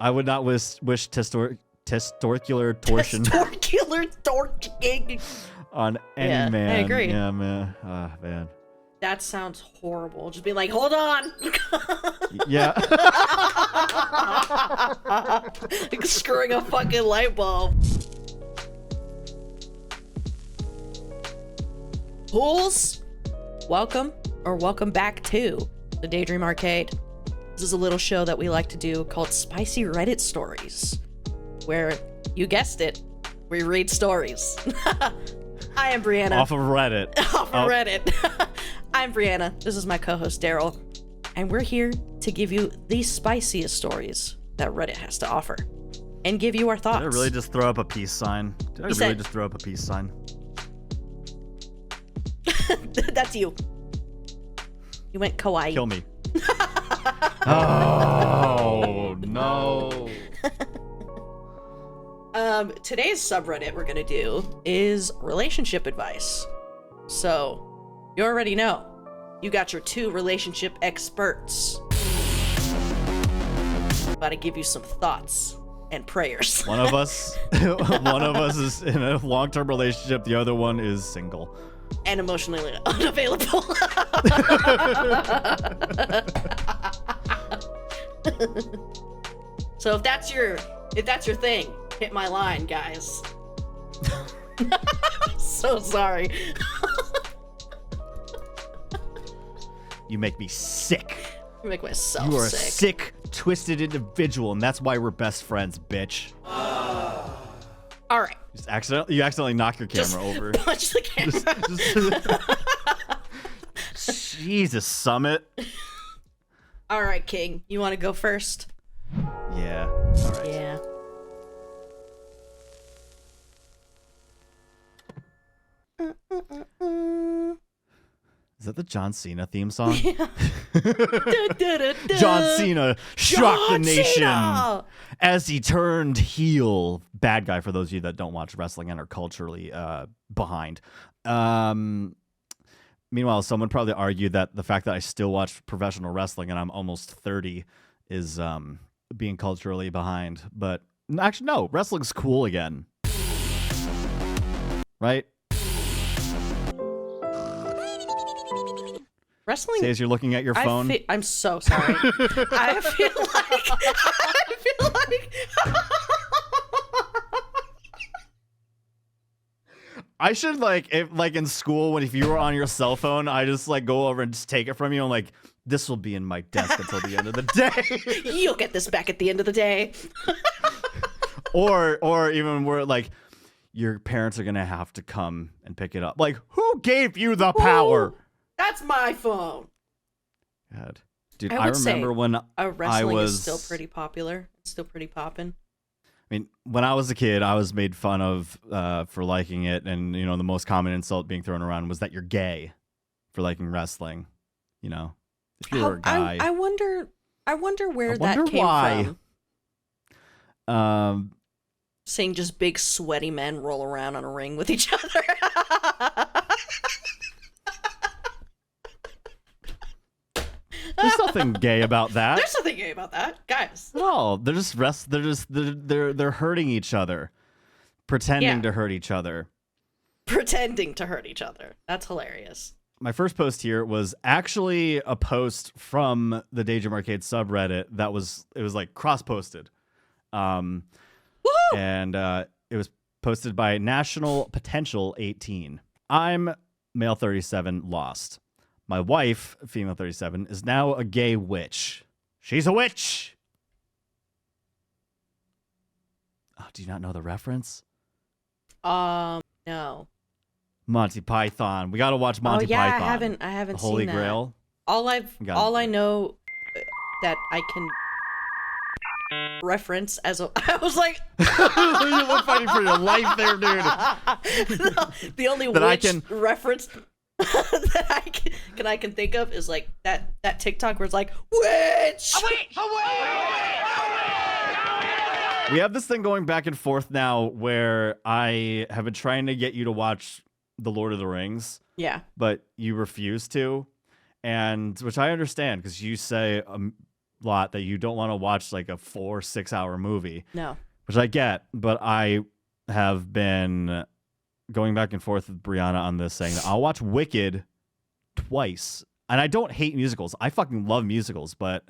I would not wish testicular torsion on any man. I agree. Yeah, man. Man. That sounds horrible. Just be like, hold on. Yeah. Like screwing a fucking light bulb. Hools, welcome back to the Daydream Arcade. This is a little show that we like to do called Spicy Reddit Stories, where, you guessed it, we read stories. I am Brianna. Off of Reddit. Reddit. I'm Brianna. This is my co-host Darryl, and we're here to give you the spiciest stories that Reddit has to offer, and give you our thoughts. Did I really just throw up a peace sign? Just throw up a peace sign? That's you. You went kawaii. Kill me. Oh no. Today's subreddit we're gonna do is relationship advice. So, you already know. You got your two relationship experts. About to give you some thoughts and prayers. One of us is in a long-term relationship. The other one is single. And emotionally unavailable. So if that's your thing, hit my line, guys. So sorry. You make me sick. You make myself You are sick. a sick, twisted individual, and that's why we're best friends, bitch. All right. You accidentally knock your camera over. Punch the camera. Jesus, Summit. All right, King. You want to go first? Yeah. All right. Yeah. Is that the John Cena theme song? Yeah. John Cena shocked the nation Cena! as he turned heel. Bad guy, for those of you that don't watch wrestling and are culturally behind. Meanwhile, someone would probably argue that the fact that I still watch professional wrestling and I'm almost 30 is being culturally behind. But actually, no, wrestling's cool again. Right? Wrestling. Say as you're looking at your phone. I'm so sorry. I feel like I should if in school if you were on your cell phone, I just go over and just take it from you and this will be in my desk until the end of the day. You'll get this back at the end of the day. or even where your parents are gonna have to come and pick it up. Who gave you the power? That's my phone. God. Dude, I remember when wrestling is still pretty popular. It's still pretty poppin'. I mean, when I was a kid, I was made fun of for liking it, and the most common insult being thrown around was that you're gay for liking wrestling. If you were a guy. I wonder where that came from. Seeing just big sweaty men roll around on a ring with each other. There's nothing gay about that. There's nothing gay about that, guys. No, they're just they're hurting each other, pretending to hurt each other. Pretending to hurt each other. That's hilarious. My first post here was actually a post from the Daydream Arcade subreddit that was cross-posted, and it was posted by National Potential 18. I'm male 37, lost. My wife, female 37, is now a gay witch. She's a witch! Oh, do you not know the reference? No. Monty Python. We gotta watch Monty Python. I haven't the Holy seen that. Grail. All I know that I can reference as a I was like You were fighting for your life there, dude. the only that witch reference that I can think of is that TikTok where it's like witch. We have this thing going back and forth now where I have been trying to get you to watch The Lord of the Rings. Yeah. But you refuse to, and which I understand because you say lot that you don't want to watch like a 4-6 hour movie. No. Which I get, but I have been going back and forth with Brianna on this, saying that I'll watch Wicked twice. And I don't hate musicals. I fucking love musicals, but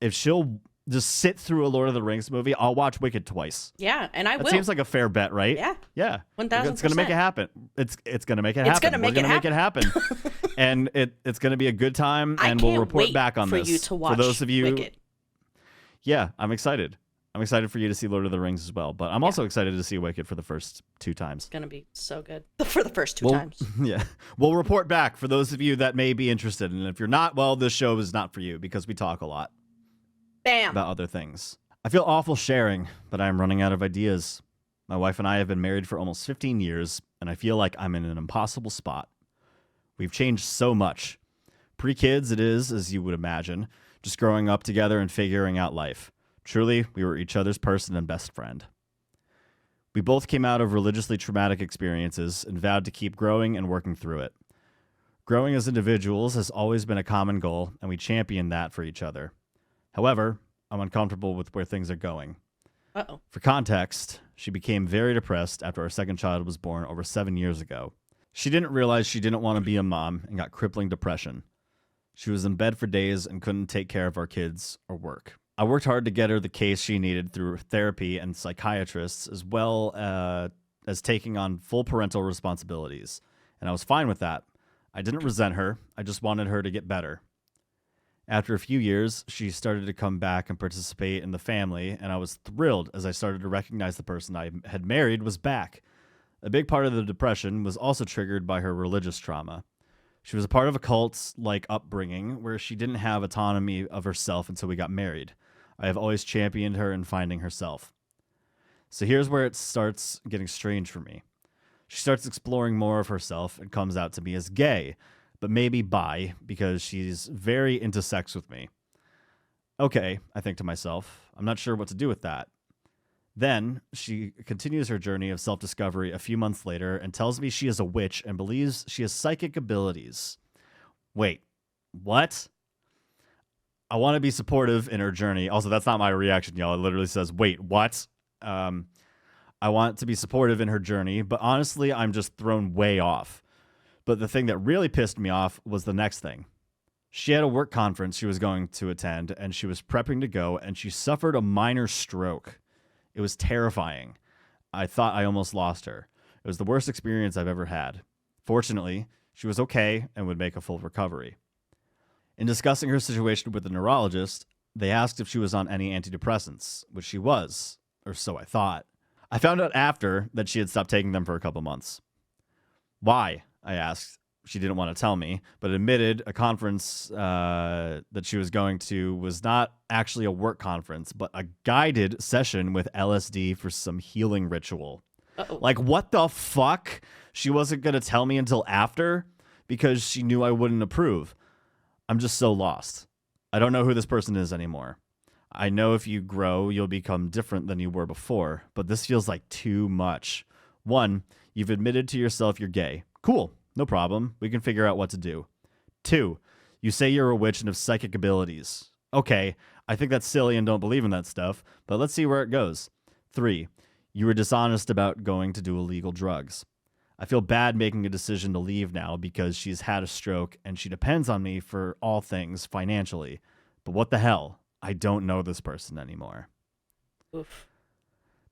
if she'll just sit through a Lord of the Rings movie, I'll watch Wicked twice. Yeah, and I will. That seems like a fair bet, right? Yeah. Yeah. 1,000%. It's going to make it happen. It's going to make it happen. It's going to make We're going to make it happen. And it's going to be a good time, and we'll report back on this. For you to watch for those of you, Wicked. Yeah, I'm excited. I'm excited for you to see Lord of the Rings as well, but I'm also excited to see Wicked for the first 2 times. It's going to be so good. For the first 2 times. Yeah. We'll report back for those of you that may be interested. And if you're not, well, this show is not for you because we talk a lot. Bam. About other things. I feel awful sharing, but I'm running out of ideas. My wife and I have been married for almost 15 years, and I feel like I'm in an impossible spot. We've changed so much. Pre-kids, it is, as you would imagine, just growing up together and figuring out life. Truly, we were each other's person and best friend. We both came out of religiously traumatic experiences and vowed to keep growing and working through it. Growing as individuals has always been a common goal, and we champion that for each other. However, I'm uncomfortable with where things are going. Uh-oh. For context, she became very depressed after our second child was born over 7 years ago. She didn't realize she didn't want to be a mom and got crippling depression. She was in bed for days and couldn't take care of our kids or work. I worked hard to get her the case she needed through therapy and psychiatrists, as well as taking on full parental responsibilities. And I was fine with that. I didn't resent her. I just wanted her to get better. After a few years, she started to come back and participate in the family, and I was thrilled as I started to recognize the person I had married was back. A big part of the depression was also triggered by her religious trauma. She was a part of a cult-like upbringing where she didn't have autonomy of herself until we got married. I have always championed her in finding herself. So here's where it starts getting strange for me. She starts exploring more of herself and comes out to me as gay, but maybe bi, because she's very into sex with me. Okay, I think to myself, I'm not sure what to do with that. Then she continues her journey of self-discovery a few months later and tells me she is a witch and believes she has psychic abilities. Wait, what? I want to be supportive in her journey. Also, that's not my reaction, y'all. It literally says, wait, what? I want to be supportive in her journey, but honestly, I'm just thrown way off. But the thing that really pissed me off was the next thing. She had a work conference she was going to attend, and she was prepping to go, and she suffered a minor stroke. It was terrifying. I thought I almost lost her. It was the worst experience I've ever had. Fortunately, she was okay and would make a full recovery. In discussing her situation with the neurologist, they asked if she was on any antidepressants, which she was, or so I thought. I found out after that she had stopped taking them for a couple months. Why? I asked. She didn't want to tell me, but admitted a conference that she was going to was not actually a work conference, but a guided session with LSD for some healing ritual. Uh-oh. Like, what the fuck? She wasn't going to tell me until after because she knew I wouldn't approve. I'm just so lost. I don't know who this person is anymore. I know if you grow, you'll become different than you were before, but this feels like too much. 1, you've admitted to yourself you're gay. Cool. No problem. We can figure out what to do. 2, you say you're a witch and have psychic abilities. Okay, I think that's silly and don't believe in that stuff, but let's see where it goes. 3, you were dishonest about going to do illegal drugs. I feel bad making a decision to leave now because she's had a stroke and she depends on me for all things financially. But what the hell? I don't know this person anymore. Oof.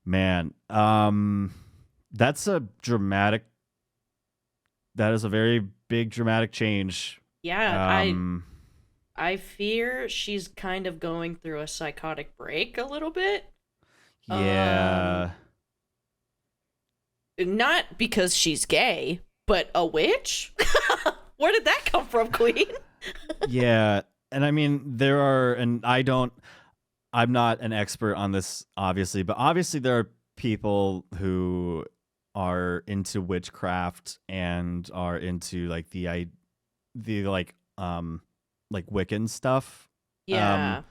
Man, that is a very big dramatic change. Yeah, I fear she's kind of going through a psychotic break a little bit. Yeah. Not because she's gay, but a witch? Where did that come from, Queen? Yeah. And I mean, I'm not an expert on this, obviously, but obviously there are people who are into witchcraft and are into like the Wiccan stuff. Yeah.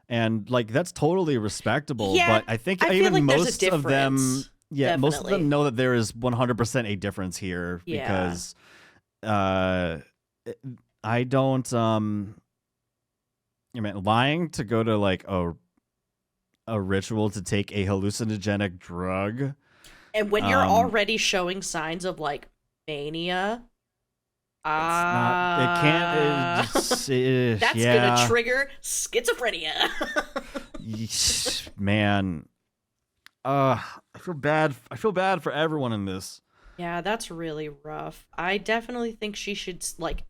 And like that's totally respectable, Yeah, but I think I feel even like there's a most of them, difference. yeah, most of Definitely. them know that there is 100% a difference here Yeah. because I don't I mean, lying to go to like a ritual to take a hallucinogenic drug. And when you're already showing signs of like mania, It's not. It can't. that's yeah. gonna trigger schizophrenia. Man, I feel bad. I feel bad for everyone in this. Yeah, that's really rough. I definitely think she should like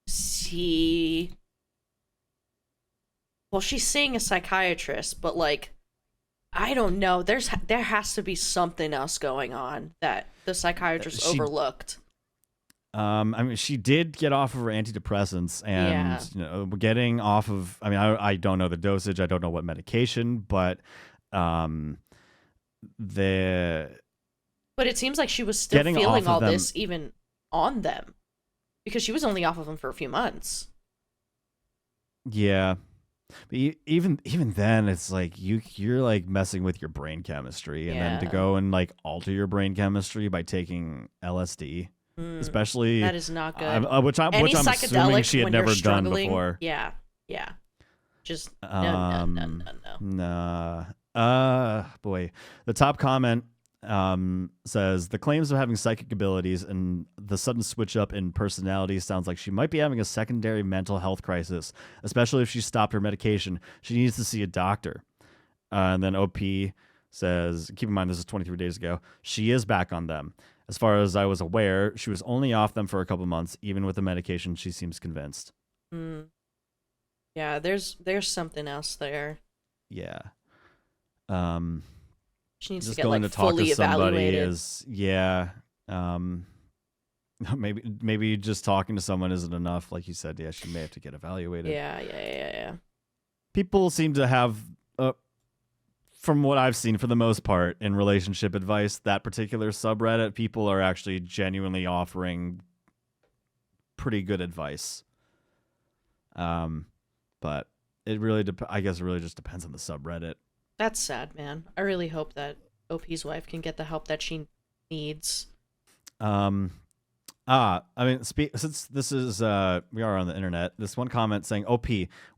see. Well, she's seeing a psychiatrist, but like, I don't know. There has to be something else going on that the psychiatrist overlooked. I mean, she did get off of her antidepressants, and getting off of. I mean, I don't know the dosage. I don't know what medication, but the. But it seems like she was still feeling all this even on them, because she was only off of them for a few months. Yeah, but even then, it's like you're like messing with your brain chemistry, and then to go and like alter your brain chemistry by taking LSD. Especially that is not good. Which I'm assuming she had never done before. Yeah. Just no. Boy, the top comment says the claims of having psychic abilities and the sudden switch up in personality sounds like she might be having a secondary mental health crisis, especially if she stopped her medication. She needs to see a doctor. And then OP says, keep in mind this is 23 days ago, she is back on them. As far as I was aware, she was only off them for a couple months. Even with the medication, she seems convinced. Yeah, there's something else there. Yeah. She needs just to get going like to talk fully to somebody evaluated. is maybe just talking to someone isn't enough. Like you said, yeah, she may have to get evaluated. Yeah. People seem to have from what I've seen, for the most part, in relationship advice, that particular subreddit, people are actually genuinely offering pretty good advice. But it really, I guess, it really just depends on the subreddit. That's sad, man. I really hope that OP's wife can get the help that she needs. I mean, since this is we are on the internet, this one comment saying, OP,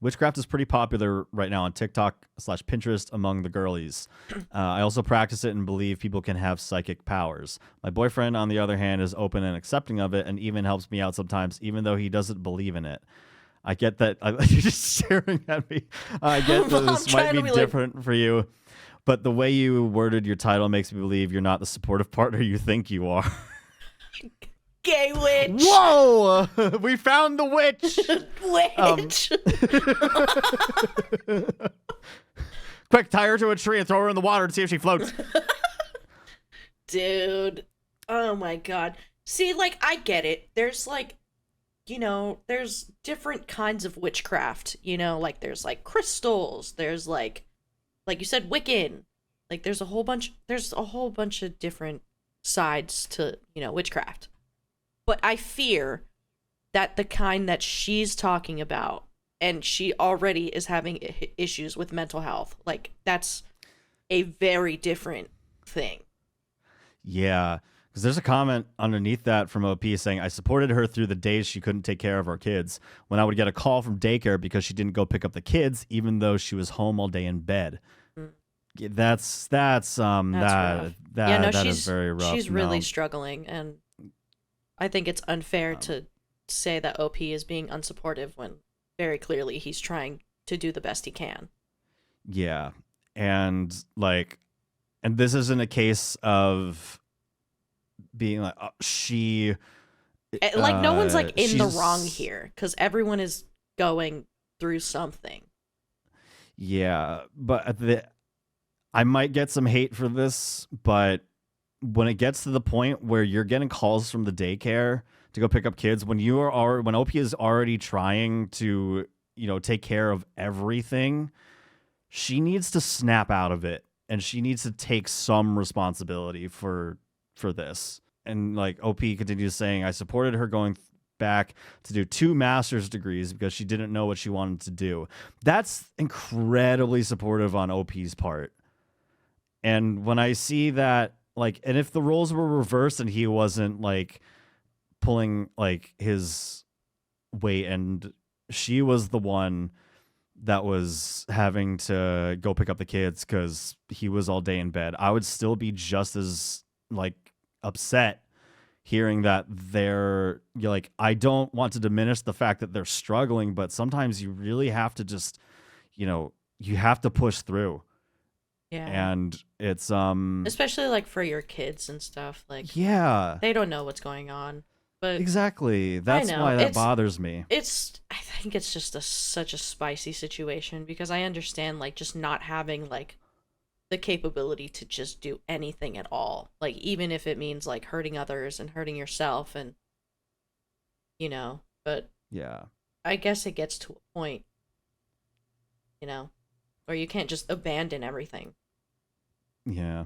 witchcraft is pretty popular right now on TikTok/Pinterest among the girlies. I also practice it and believe people can have psychic powers. My boyfriend, on the other hand, is open and accepting of it and even helps me out sometimes, even though he doesn't believe in it. I get that. You're just staring at me. I get that this might be different for you, but the way you worded your title makes me believe you're not the supportive partner you think you are. Gay witch. Whoa! We found the witch. Witch. Quick, tie her to a tree and throw her in the water and see if she floats. Dude. Oh my god. See, like, I get it. There's like, there's different kinds of witchcraft, like there's like crystals, there's like you said, Wiccan. Like there's a whole bunch of different sides to, witchcraft. But I fear that the kind that she's talking about, and she already is having issues with mental health, like that's a very different thing. Yeah, because there's a comment underneath that from OP saying, I supported her through the days she couldn't take care of our kids. When I would get a call from daycare because she didn't go pick up the kids, even though she was home all day in bed. Yeah, that's rough. That is very rough. She's really struggling, and I think it's unfair to say that OP is being unsupportive when very clearly he's trying to do the best he can. Yeah. And this isn't a case of being like, no one's like in the wrong here, because everyone is going through something. Yeah. But I might get some hate for this, but when it gets to the point where you're getting calls from the daycare to go pick up kids, when OP is already trying to, take care of everything, she needs to snap out of it, and she needs to take some responsibility for this. And like OP continues saying, I supported her going back to do 2 master's degrees because she didn't know what she wanted to do. That's incredibly supportive on OP's part. And when I see that, and if the roles were reversed and he wasn't pulling his weight and she was the one that was having to go pick up the kids because he was all day in bed, I would still be just as like upset hearing that you're like, I don't want to diminish the fact that they're struggling, but sometimes you really have to just, you have to push through. Yeah. And it's especially like for your kids and stuff, like yeah, they don't know what's going on. But exactly. That's why that bothers me. I think it's just such a spicy situation because I understand like just not having like the capability to just do anything at all. Like even if it means like hurting others and hurting yourself and but yeah. I guess it gets to a point, where you can't just abandon everything. Yeah.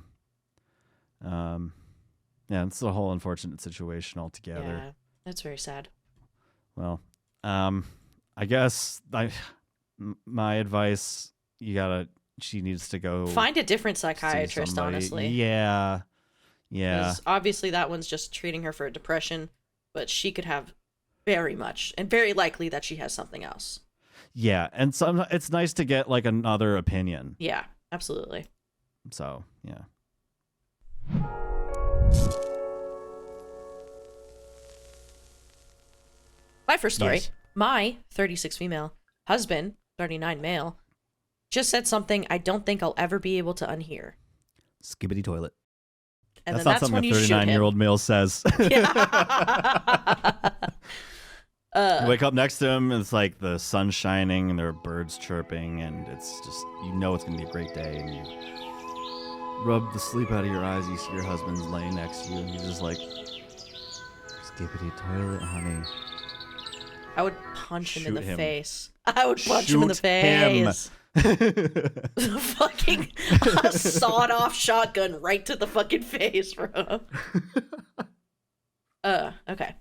Yeah, it's a whole unfortunate situation altogether. Yeah, that's very sad. Well, I guess my advice, she needs to go find a different psychiatrist, honestly. Yeah. Yeah. 'Cause obviously that one's just treating her for depression, but she could have very much and very likely that she has something else. Yeah, and it's nice to get like another opinion. Yeah, absolutely. So, yeah. My first story, Yes. My 36 female husband, 39 male, just said something I don't think I'll ever be able to unhear. Skibbity toilet. And That's then not that's when something a you shoot him. 39-year-old male says. You wake up next to him, and it's like the sun's shining, and there are birds chirping, and it's just, it's going to be a great day, and you rub the sleep out of your eyes, you see your husband's laying next to you, and you're just like, skibbity toilet, honey. I would punch him in the Shoot him. face. I would punch him in the face. Fucking a sawed-off shotgun right to the fucking face, bro. Okay.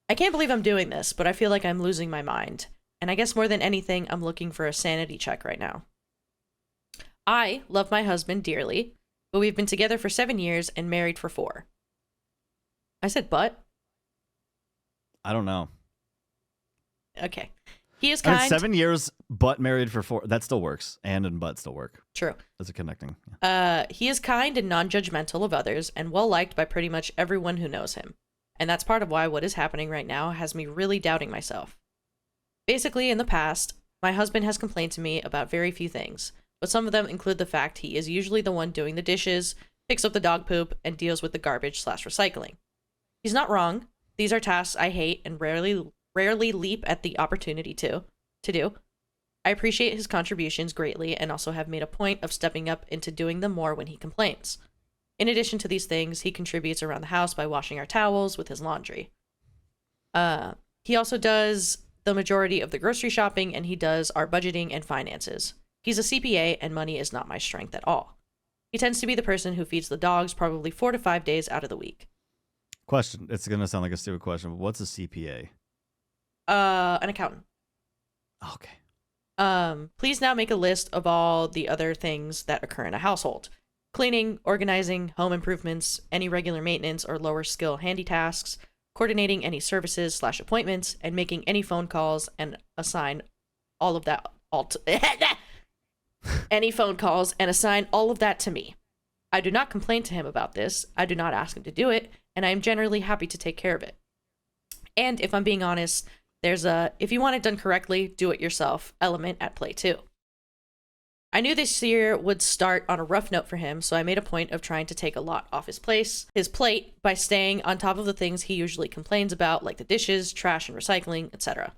I can't believe I'm doing this, but I feel like I'm losing my mind. And I guess more than anything, I'm looking for a sanity check right now. I love my husband dearly, but we've been together for 7 years and married for 4. I said but? I don't know. Okay. He is kind. 7 years, but married for 4. That still works. And but still work. True. That's a connecting. He is kind and non-judgmental of others and well-liked by pretty much everyone who knows him. And that's part of why what is happening right now has me really doubting myself. Basically, in the past, my husband has complained to me about very few things, but some of them include the fact he is usually the one doing the dishes, picks up the dog poop, and deals with the garbage/recycling. He's not wrong. These are tasks I hate and rarely leap at the opportunity to do. I appreciate his contributions greatly and also have made a point of stepping up into doing them more when he complains. In addition to these things, he contributes around the house by washing our towels with his laundry. He also does the majority of the grocery shopping, and he does our budgeting and finances. He's a CPA, and money is not my strength at all. He tends to be the person who feeds the dogs probably 4 to 5 days out of the week. Question. It's going to sound like a stupid question, but what's a CPA? An accountant. Okay. Please now make a list of all the other things that occur in a household. Cleaning, organizing, home improvements, any regular maintenance or lower skill handy tasks, coordinating any services/appointments, and making any phone calls and assign all of that any phone calls and assign all of that to me. I do not complain to him about this. I do not ask him to do it, and I am generally happy to take care of it. And if I'm being honest, there's a if you want it done correctly, do it yourself element at play too. I knew this year would start on a rough note for him, so I made a point of trying to take a lot off his plate by staying on top of the things he usually complains about, like the dishes, trash, and recycling, etc.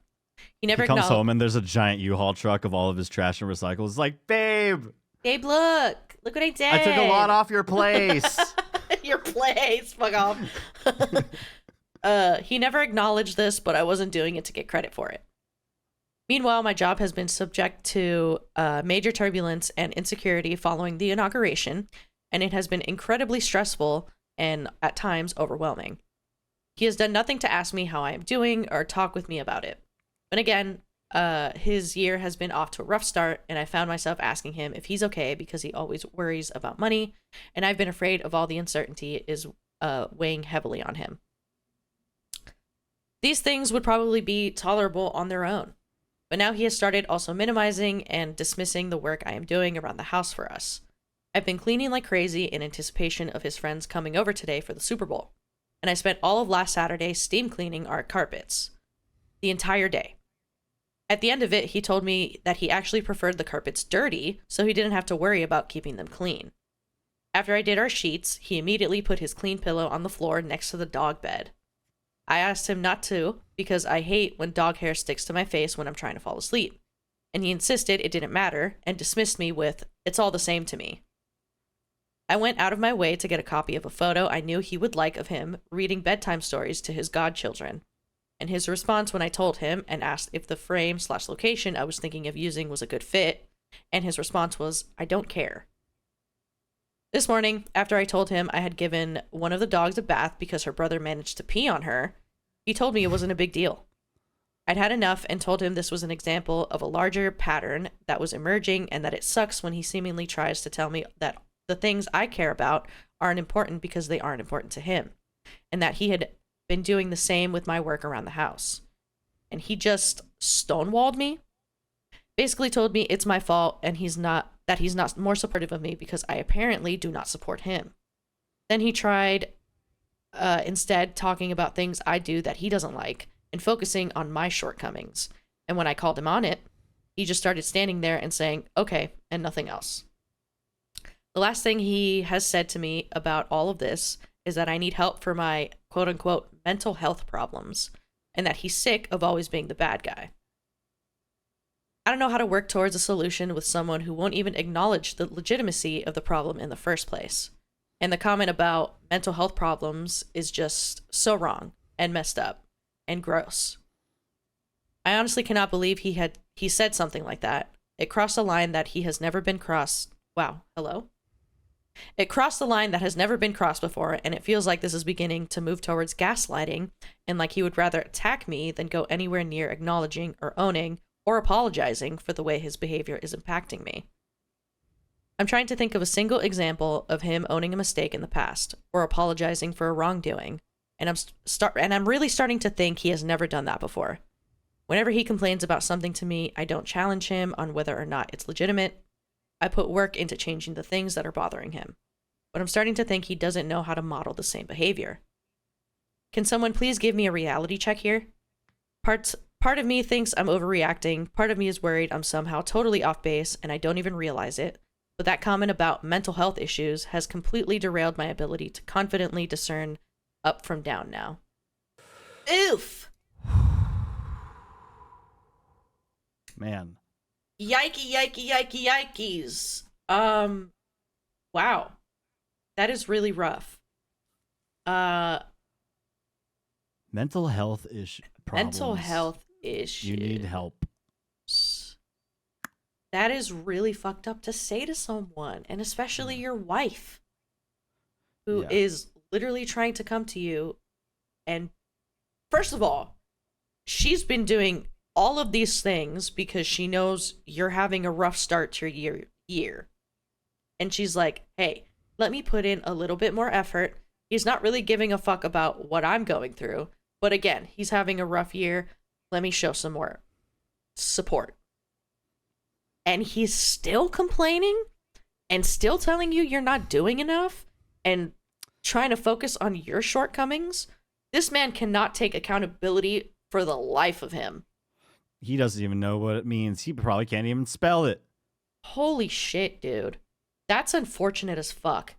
He comes home and there's a giant U-Haul truck of all of his trash and recycles. It's like, babe, look what I did. I took a lot off your place. Your place, fuck off. He never acknowledged this, but I wasn't doing it to get credit for it. Meanwhile, my job has been subject to major turbulence and insecurity following the inauguration, and it has been incredibly stressful and, at times, overwhelming. He has done nothing to ask me how I am doing or talk with me about it. But again, his year has been off to a rough start, and I found myself asking him if he's okay because he always worries about money, and I've been afraid of all the uncertainty is weighing heavily on him. These things would probably be tolerable on their own. But now he has started also minimizing and dismissing the work I am doing around the house for us. I've been cleaning like crazy in anticipation of his friends coming over today for the Super Bowl. And I spent all of last Saturday steam cleaning our carpets. The entire day. At the end of it, he told me that he actually preferred the carpets dirty, so he didn't have to worry about keeping them clean. After I did our sheets, he immediately put his clean pillow on the floor next to the dog bed. I asked him not to, because I hate when dog hair sticks to my face when I'm trying to fall asleep. And he insisted it didn't matter, and dismissed me with, "It's all the same to me." I went out of my way to get a copy of a photo I knew he would like of him reading bedtime stories to his godchildren. And his response when I told him and asked if the frame/location I was thinking of using was a good fit, and his response was, "I don't care." This morning, after I told him I had given one of the dogs a bath because her brother managed to pee on her, he told me it wasn't a big deal. I'd had enough and told him this was an example of a larger pattern that was emerging and that it sucks when he seemingly tries to tell me that the things I care about aren't important because they aren't important to him, and that he had been doing the same with my work around the house. And he just stonewalled me. Basically told me it's my fault and he's not more supportive of me because I apparently do not support him. Then he tried instead talking about things I do that he doesn't like and focusing on my shortcomings. And when I called him on it, he just started standing there and saying, "Okay," and nothing else. The last thing he has said to me about all of this is that I need help for my quote-unquote mental health problems, and that he's sick of always being the bad guy. I don't know how to work towards a solution with someone who won't even acknowledge the legitimacy of the problem in the first place. And the comment about mental health problems is just so wrong and messed up and gross. I honestly cannot believe he said something like that. It crossed a line that he has never been crossed. Wow, hello? It crossed the line that has never been crossed before, and it feels like this is beginning to move towards gaslighting, and like he would rather attack me than go anywhere near acknowledging or owning or apologizing for the way his behavior is impacting me. I'm trying to think of a single example of him owning a mistake in the past or apologizing for a wrongdoing, and I'm really starting to think he has never done that before. Whenever he complains about something to me, I don't challenge him on whether or not it's legitimate. I put work into changing the things that are bothering him. But I'm starting to think he doesn't know how to model the same behavior. Can someone please give me a reality check here? Part of me thinks I'm overreacting. Part of me is worried I'm somehow totally off base and I don't even realize it. But that comment about mental health issues has completely derailed my ability to confidently discern up from down now. Oof. Man. Yikes. Wow. That is really rough. Mental health problems. Mental health issues. You need help. That is really fucked up to say to someone, and especially your wife, who is literally trying to come to you. And first of all, she's been doing all of these things because she knows you're having a rough start to your year. And she's like, "Hey, let me put in a little bit more effort." He's not really giving a fuck about what I'm going through. But again, he's having a rough year. Let me show some more support. And he's still complaining and still telling you you're not doing enough and trying to focus on your shortcomings. This man cannot take accountability for the life of him. He doesn't even know what it means. He probably can't even spell it. Holy shit, dude. That's unfortunate as fuck.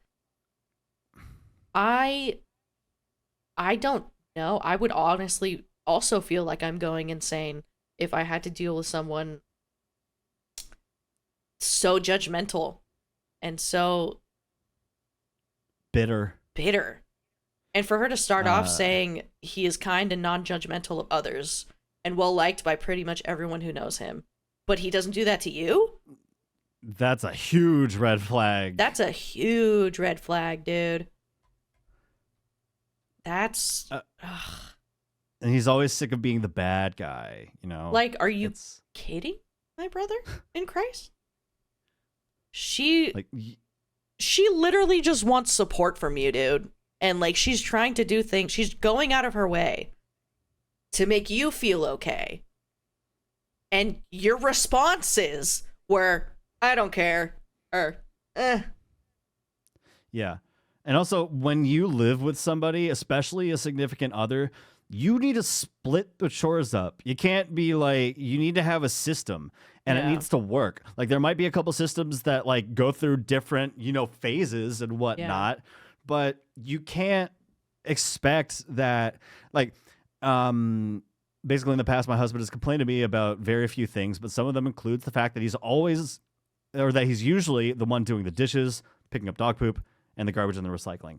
I don't know. I would honestly also feel like I'm going insane if I had to deal with someone so judgmental and so bitter. And for her to start off saying he is kind and non-judgmental of others and well-liked by pretty much everyone who knows him, but he doesn't do that to you? That's a huge red flag. That's a huge red flag, dude. That's... And he's always sick of being the bad guy, you know? Like, are you kidding, my brother in Christ? She literally just wants support from you, dude. And, like, she's trying to do things. She's going out of her way to make you feel okay. And your responses were, I don't care, or, Yeah. And also, when you live with somebody, especially a significant other, you need to split the chores up. You can't be like, you need to have a system and it Yeah. needs to work. Like, there might be a couple systems that like go through different, phases and whatnot, but you can't expect that, like, basically in the past, my husband has complained to me about very few things, but some of them includes the fact that he's usually the one doing the dishes, picking up dog poop, and the garbage and the recycling.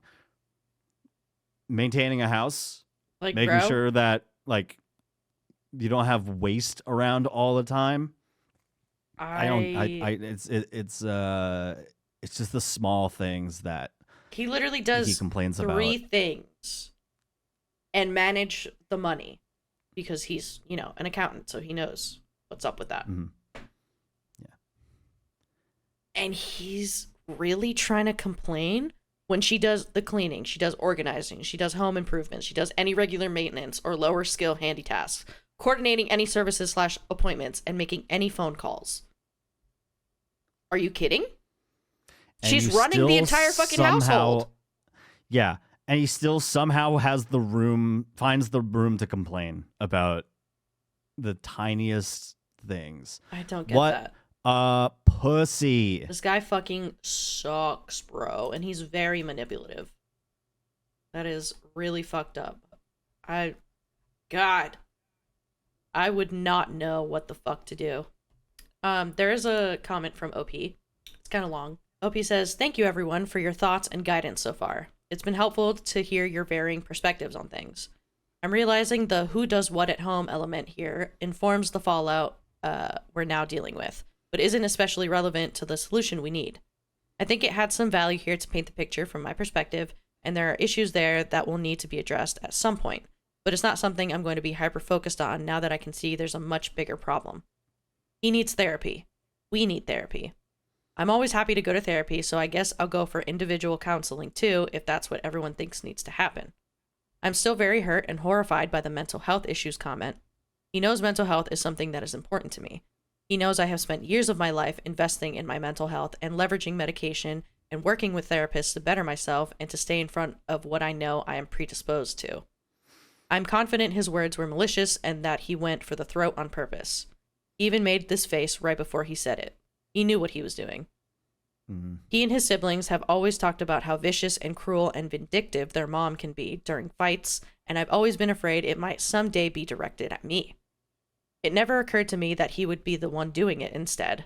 Maintaining a house, like, making bro, sure that like you don't have waste around all the time. It's just the small things that he literally he does complains three about. things and manage the money because he's, an accountant, so he knows what's up with that. Mhm. Yeah. And he's really trying to complain when she does the cleaning, she does organizing, she does home improvements, she does any regular maintenance or lower skill handy tasks, coordinating any services / appointments, and making any phone calls. Are you kidding? And She's you running the still entire fucking somehow- household. Yeah. And he still somehow finds the room to complain about the tiniest things. I don't get What that. Pussy. This guy fucking sucks, bro, and he's very manipulative. That is really fucked up. God, I would not know what the fuck to do. There is a comment from OP. It's kind of long. OP says, "Thank you everyone for your thoughts and guidance so far. It's been helpful to hear your varying perspectives on things. I'm realizing the who does what at home element here informs the fallout we're now dealing with, but isn't especially relevant to the solution we need. I think it had some value here to paint the picture from my perspective, and there are issues there that will need to be addressed at some point, but it's not something I'm going to be hyper-focused on now that I can see there's a much bigger problem. He needs therapy. We need therapy. I'm always happy to go to therapy, so I guess I'll go for individual counseling too, if that's what everyone thinks needs to happen. I'm still very hurt and horrified by the mental health issues comment. He knows mental health is something that is important to me. He knows I have spent years of my life investing in my mental health and leveraging medication and working with therapists to better myself and to stay in front of what I know I am predisposed to. I'm confident his words were malicious and that he went for the throat on purpose. He even made this face right before he said it. He knew what he was doing. Mm-hmm. He and his siblings have always talked about how vicious and cruel and vindictive their mom can be during fights, and I've always been afraid it might someday be directed at me. It never occurred to me that he would be the one doing it instead.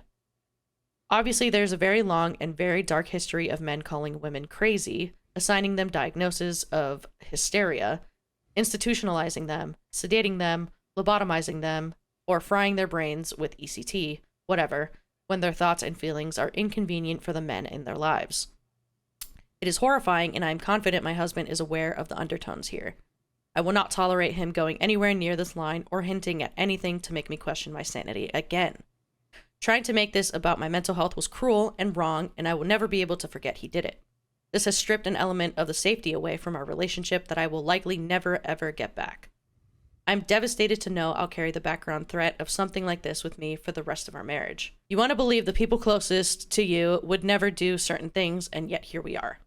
Obviously, there's a very long and very dark history of men calling women crazy, assigning them diagnoses of hysteria, institutionalizing them, sedating them, lobotomizing them, or frying their brains with ECT, whatever, when their thoughts and feelings are inconvenient for the men in their lives. It is horrifying, and I am confident my husband is aware of the undertones here. I will not tolerate him going anywhere near this line or hinting at anything to make me question my sanity again. Trying to make this about my mental health was cruel and wrong, and I will never be able to forget he did it. This has stripped an element of the safety away from our relationship that I will likely never ever get back. I'm devastated to know I'll carry the background threat of something like this with me for the rest of our marriage. You want to believe the people closest to you would never do certain things, and yet here we are.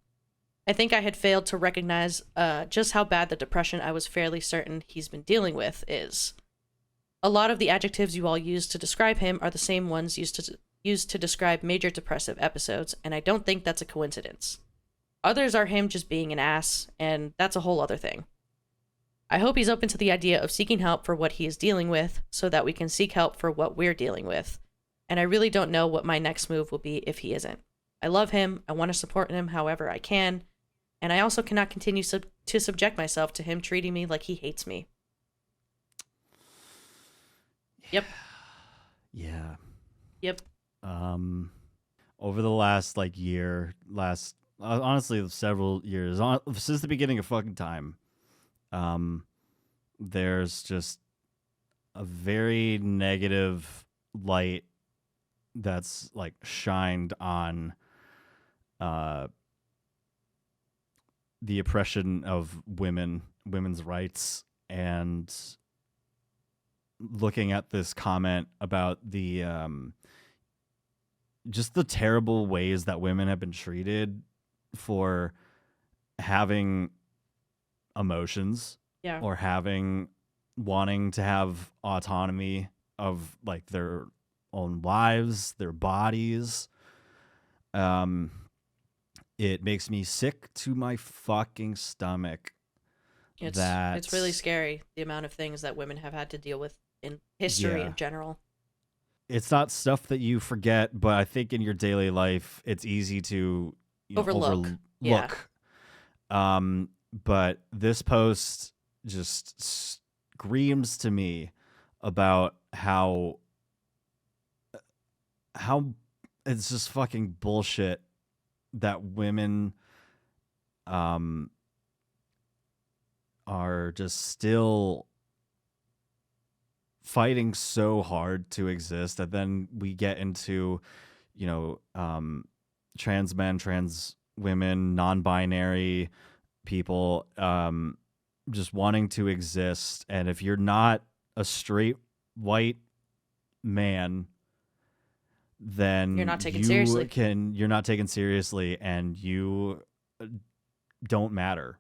I think I had failed to recognize just how bad the depression I was fairly certain he's been dealing with is. A lot of the adjectives you all use to describe him are the same ones used to describe major depressive episodes, and I don't think that's a coincidence. Others are him just being an ass, and that's a whole other thing. I hope he's open to the idea of seeking help for what he is dealing with so that we can seek help for what we're dealing with. And I really don't know what my next move will be if he isn't. I love him, I want to support him however I can, and I also cannot continue to subject myself to him treating me like he hates me. Yep. Yeah. Yep. Over the last honestly several years, since the beginning of fucking time, there's just a very negative light that's like shined on the oppression of women's rights, and looking at this comment about the just the terrible ways that women have been treated for having emotions Yeah. or wanting to have autonomy of like their own lives, their bodies. It makes me sick to my fucking stomach. It's really scary, the amount of things that women have had to deal with in history in general. It's not stuff that you forget, but I think in your daily life, it's easy to Overlook. Yeah. But this post just screams to me about how it's just fucking bullshit that women are just still fighting so hard to exist. And then we get into, trans men, trans women, non-binary people, just wanting to exist. And if you're not a straight white man, then you're not taken seriously. You're not taken seriously, and you don't matter.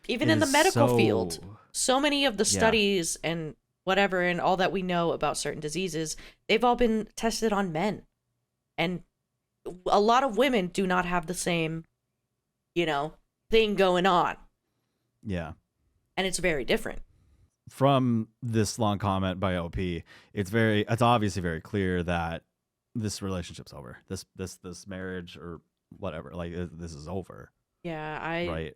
Even in the medical field, so many of the studies and whatever and all that we know about certain diseases, they've all been tested on men. And a lot of women do not have the same, thing going on. Yeah. And it's very different. From this long comment by OP, it's obviously very clear that this relationship's over. This marriage or whatever, like this is over. Yeah, I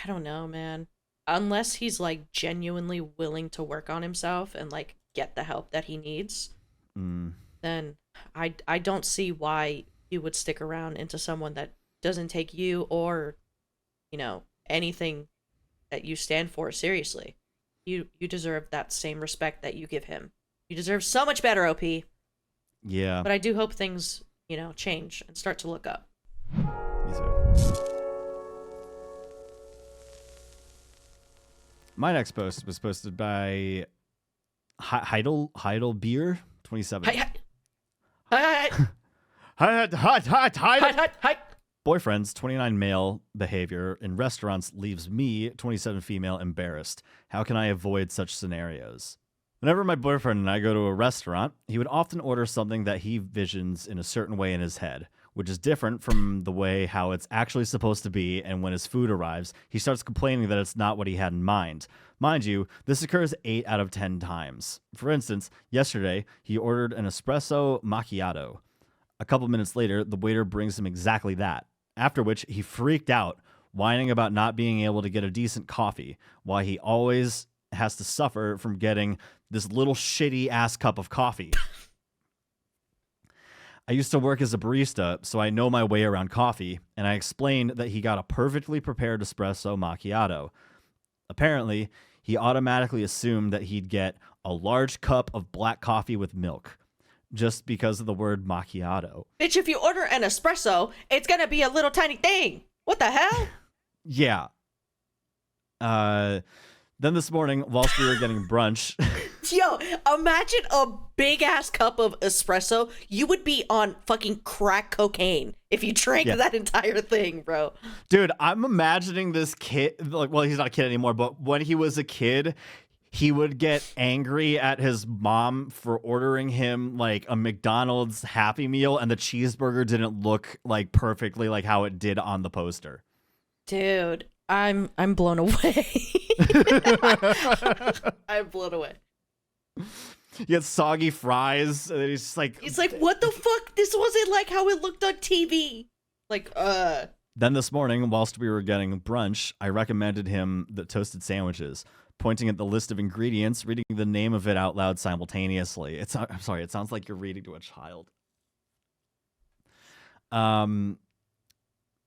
don't know, man. Unless he's like genuinely willing to work on himself and like get the help that he needs, then I don't see why you would stick around into someone that doesn't take you or, anything that you stand for seriously. You deserve that same respect that you give him. You deserve so much better, OP. Yeah. But I do hope things, change and start to look up. Me too. My next post was posted by Heidel Beer 27. Hi. Boyfriend's 29 male behavior in restaurants leaves me, 27 female, embarrassed. How can I avoid such scenarios? Whenever my boyfriend and I go to a restaurant, he would often order something that he visions in a certain way in his head, which is different from the way how it's actually supposed to be, and when his food arrives, he starts complaining that it's not what he had in mind. Mind you, this occurs 8 out of 10 times. For instance, yesterday, he ordered an espresso macchiato. A couple minutes later, the waiter brings him exactly that, after which he freaked out, whining about not being able to get a decent coffee, while he always has to suffer from getting this little shitty ass cup of coffee. I used to work as a barista, so I know my way around coffee, and I explained that he got a perfectly prepared espresso macchiato. Apparently, he automatically assumed that he'd get a large cup of black coffee with milk, just because of the word macchiato. Bitch, if you order an espresso, it's gonna be a little tiny thing. What the hell? Yeah. Then this morning, whilst we were getting brunch... Yo, imagine a big-ass cup of espresso. You would be on fucking crack cocaine if you drank that entire thing, bro. Dude, I'm imagining this kid... Like, well, he's not a kid anymore, but when he was a kid, he would get angry at his mom for ordering him, like, a McDonald's Happy Meal, and the cheeseburger didn't look, like, perfectly like how it did on the poster. Dude, I'm blown away. I'm blown away. You get soggy fries, and he's like, what the fuck? This wasn't like how it looked on TV. Then this morning, whilst we were getting brunch, I recommended him the toasted sandwiches, pointing at the list of ingredients, reading the name of it out loud simultaneously. I'm sorry, it sounds like you're reading to a child.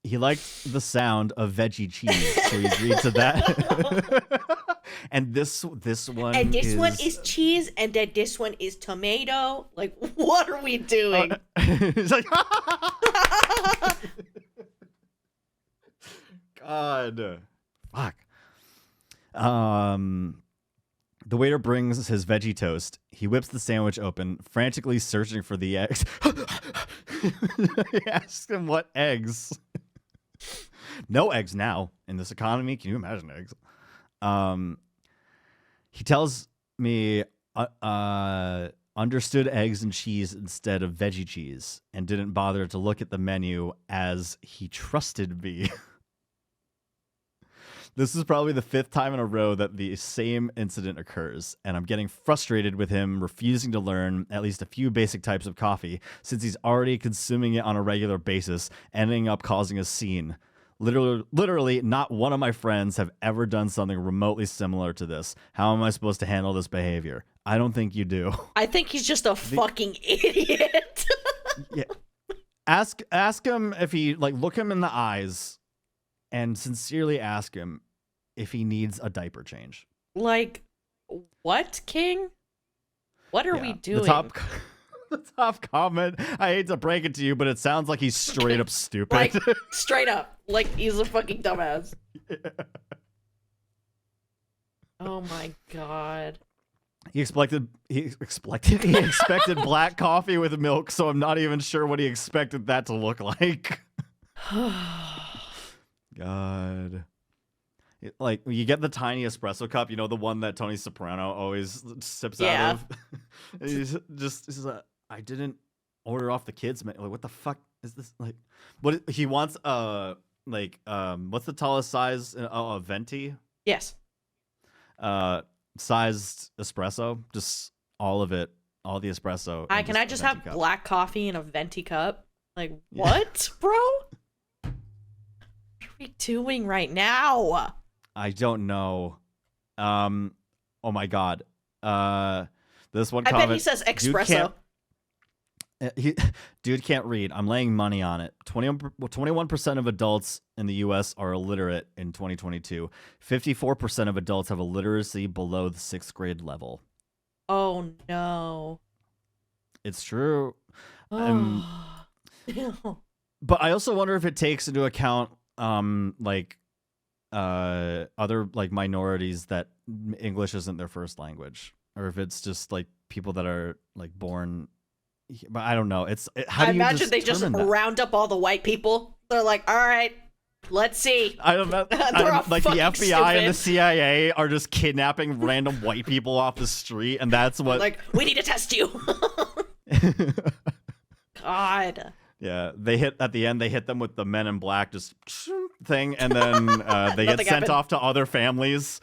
He liked the sound of veggie cheese, so he agreed to that. And this one and this one is cheese, and then this one is tomato. Like, what are we doing? It's like, God, fuck. The waiter brings his veggie toast. He whips the sandwich open, frantically searching for the eggs. He asks him what eggs. No eggs now in this economy. Can you imagine eggs? He tells me understood eggs and cheese instead of veggie cheese and didn't bother to look at the menu as he trusted me. This is probably the 5th time in a row that the same incident occurs, and I'm getting frustrated with him refusing to learn at least a few basic types of coffee since he's already consuming it on a regular basis, ending up causing a scene. Literally, not one of my friends have ever done something remotely similar to this. How am I supposed to handle this behavior? I don't think you do. I think he's just a fucking idiot. Yeah. Ask him if he, like, look him in the eyes and sincerely ask him if he needs a diaper change. Like, what, King? What are we doing? The top comment, I hate to break it to you, but it sounds like he's straight up stupid. Like, straight up. Like, he's a fucking dumbass. Yeah. Oh my god. He expected black coffee with milk, so I'm not even sure what he expected that to look like. God. Like, you get the tiny espresso cup, you know, the one that Tony Soprano always sips out of. And he's like, I didn't order off the kids menu. Like, what the fuck is this? Like, what he wants? What's the tallest size? A venti? Yes. Sized espresso, just all of it, all the espresso. Can I just have black coffee in a venti cup? Like, what, bro? What are we doing right now? I don't know. Oh my god. This one I comment. bet he says espresso. Dude can't read. I'm laying money on it. 21% of adults in the U.S. are illiterate in 2022. 54% of adults have a literacy below the 6th grade level. Oh, no. It's true. Oh. But I also wonder if it takes into account other like minorities that English isn't their first language, or if it's just like people that are like born. But I don't know. How do you imagine they just round up all the white people. They're like, all right, let's see. I don't know. Like the FBI stupid. And the CIA are just kidnapping random white people off the street, and that's what. Like, we need to test you. God. Yeah, at the end. They hit them with the Men in Black just thing, and then they get sent off to other families.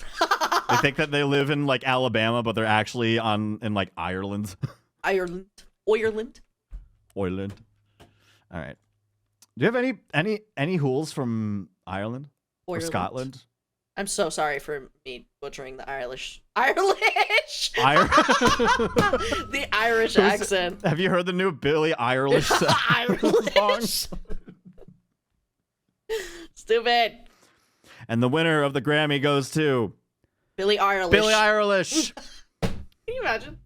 They think that they live in like Alabama, but they're actually in like Ireland. Ireland. All right. Do you have any hools from Ireland or Scotland? I'm so sorry for me butchering the Irish. The Irish accent. Have you heard the new Billie Eilish song? Stupid. And the winner of the Grammy goes to Billie Eilish. Can you imagine?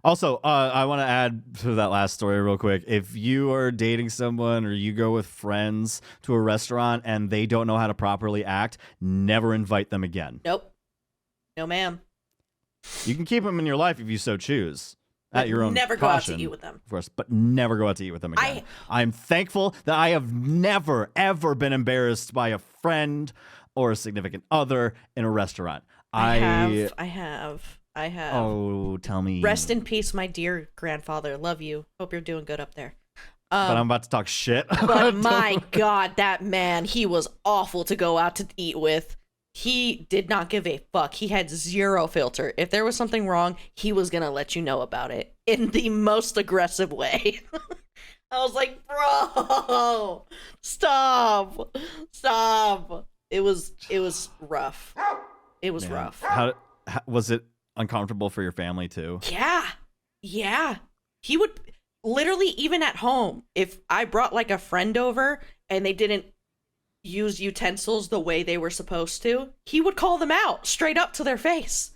Also, I want to add to that last story real quick. If you are dating someone or you go with friends to a restaurant and they don't know how to properly act, never invite them again. Nope. No, ma'am. You can keep them in your life if you so choose. At your own never caution, go out to eat with them. Of course, but never go out to eat with them again. I'm thankful that I have never, ever been embarrassed by a friend or a significant other in a restaurant. I have. Oh, tell me. Rest in peace, my dear grandfather. Love you. Hope you're doing good up there. But I'm about to talk shit. But my God, that man, he was awful to go out to eat with. He did not give a fuck. He had zero filter. If there was something wrong, he was going to let you know about it in the most aggressive way. I was like, bro, stop. It was rough. It was rough. How was it uncomfortable for your family too? Yeah. He would literally, even at home, if I brought like a friend over and they didn't use utensils the way they were supposed to, he would call them out straight up to their face.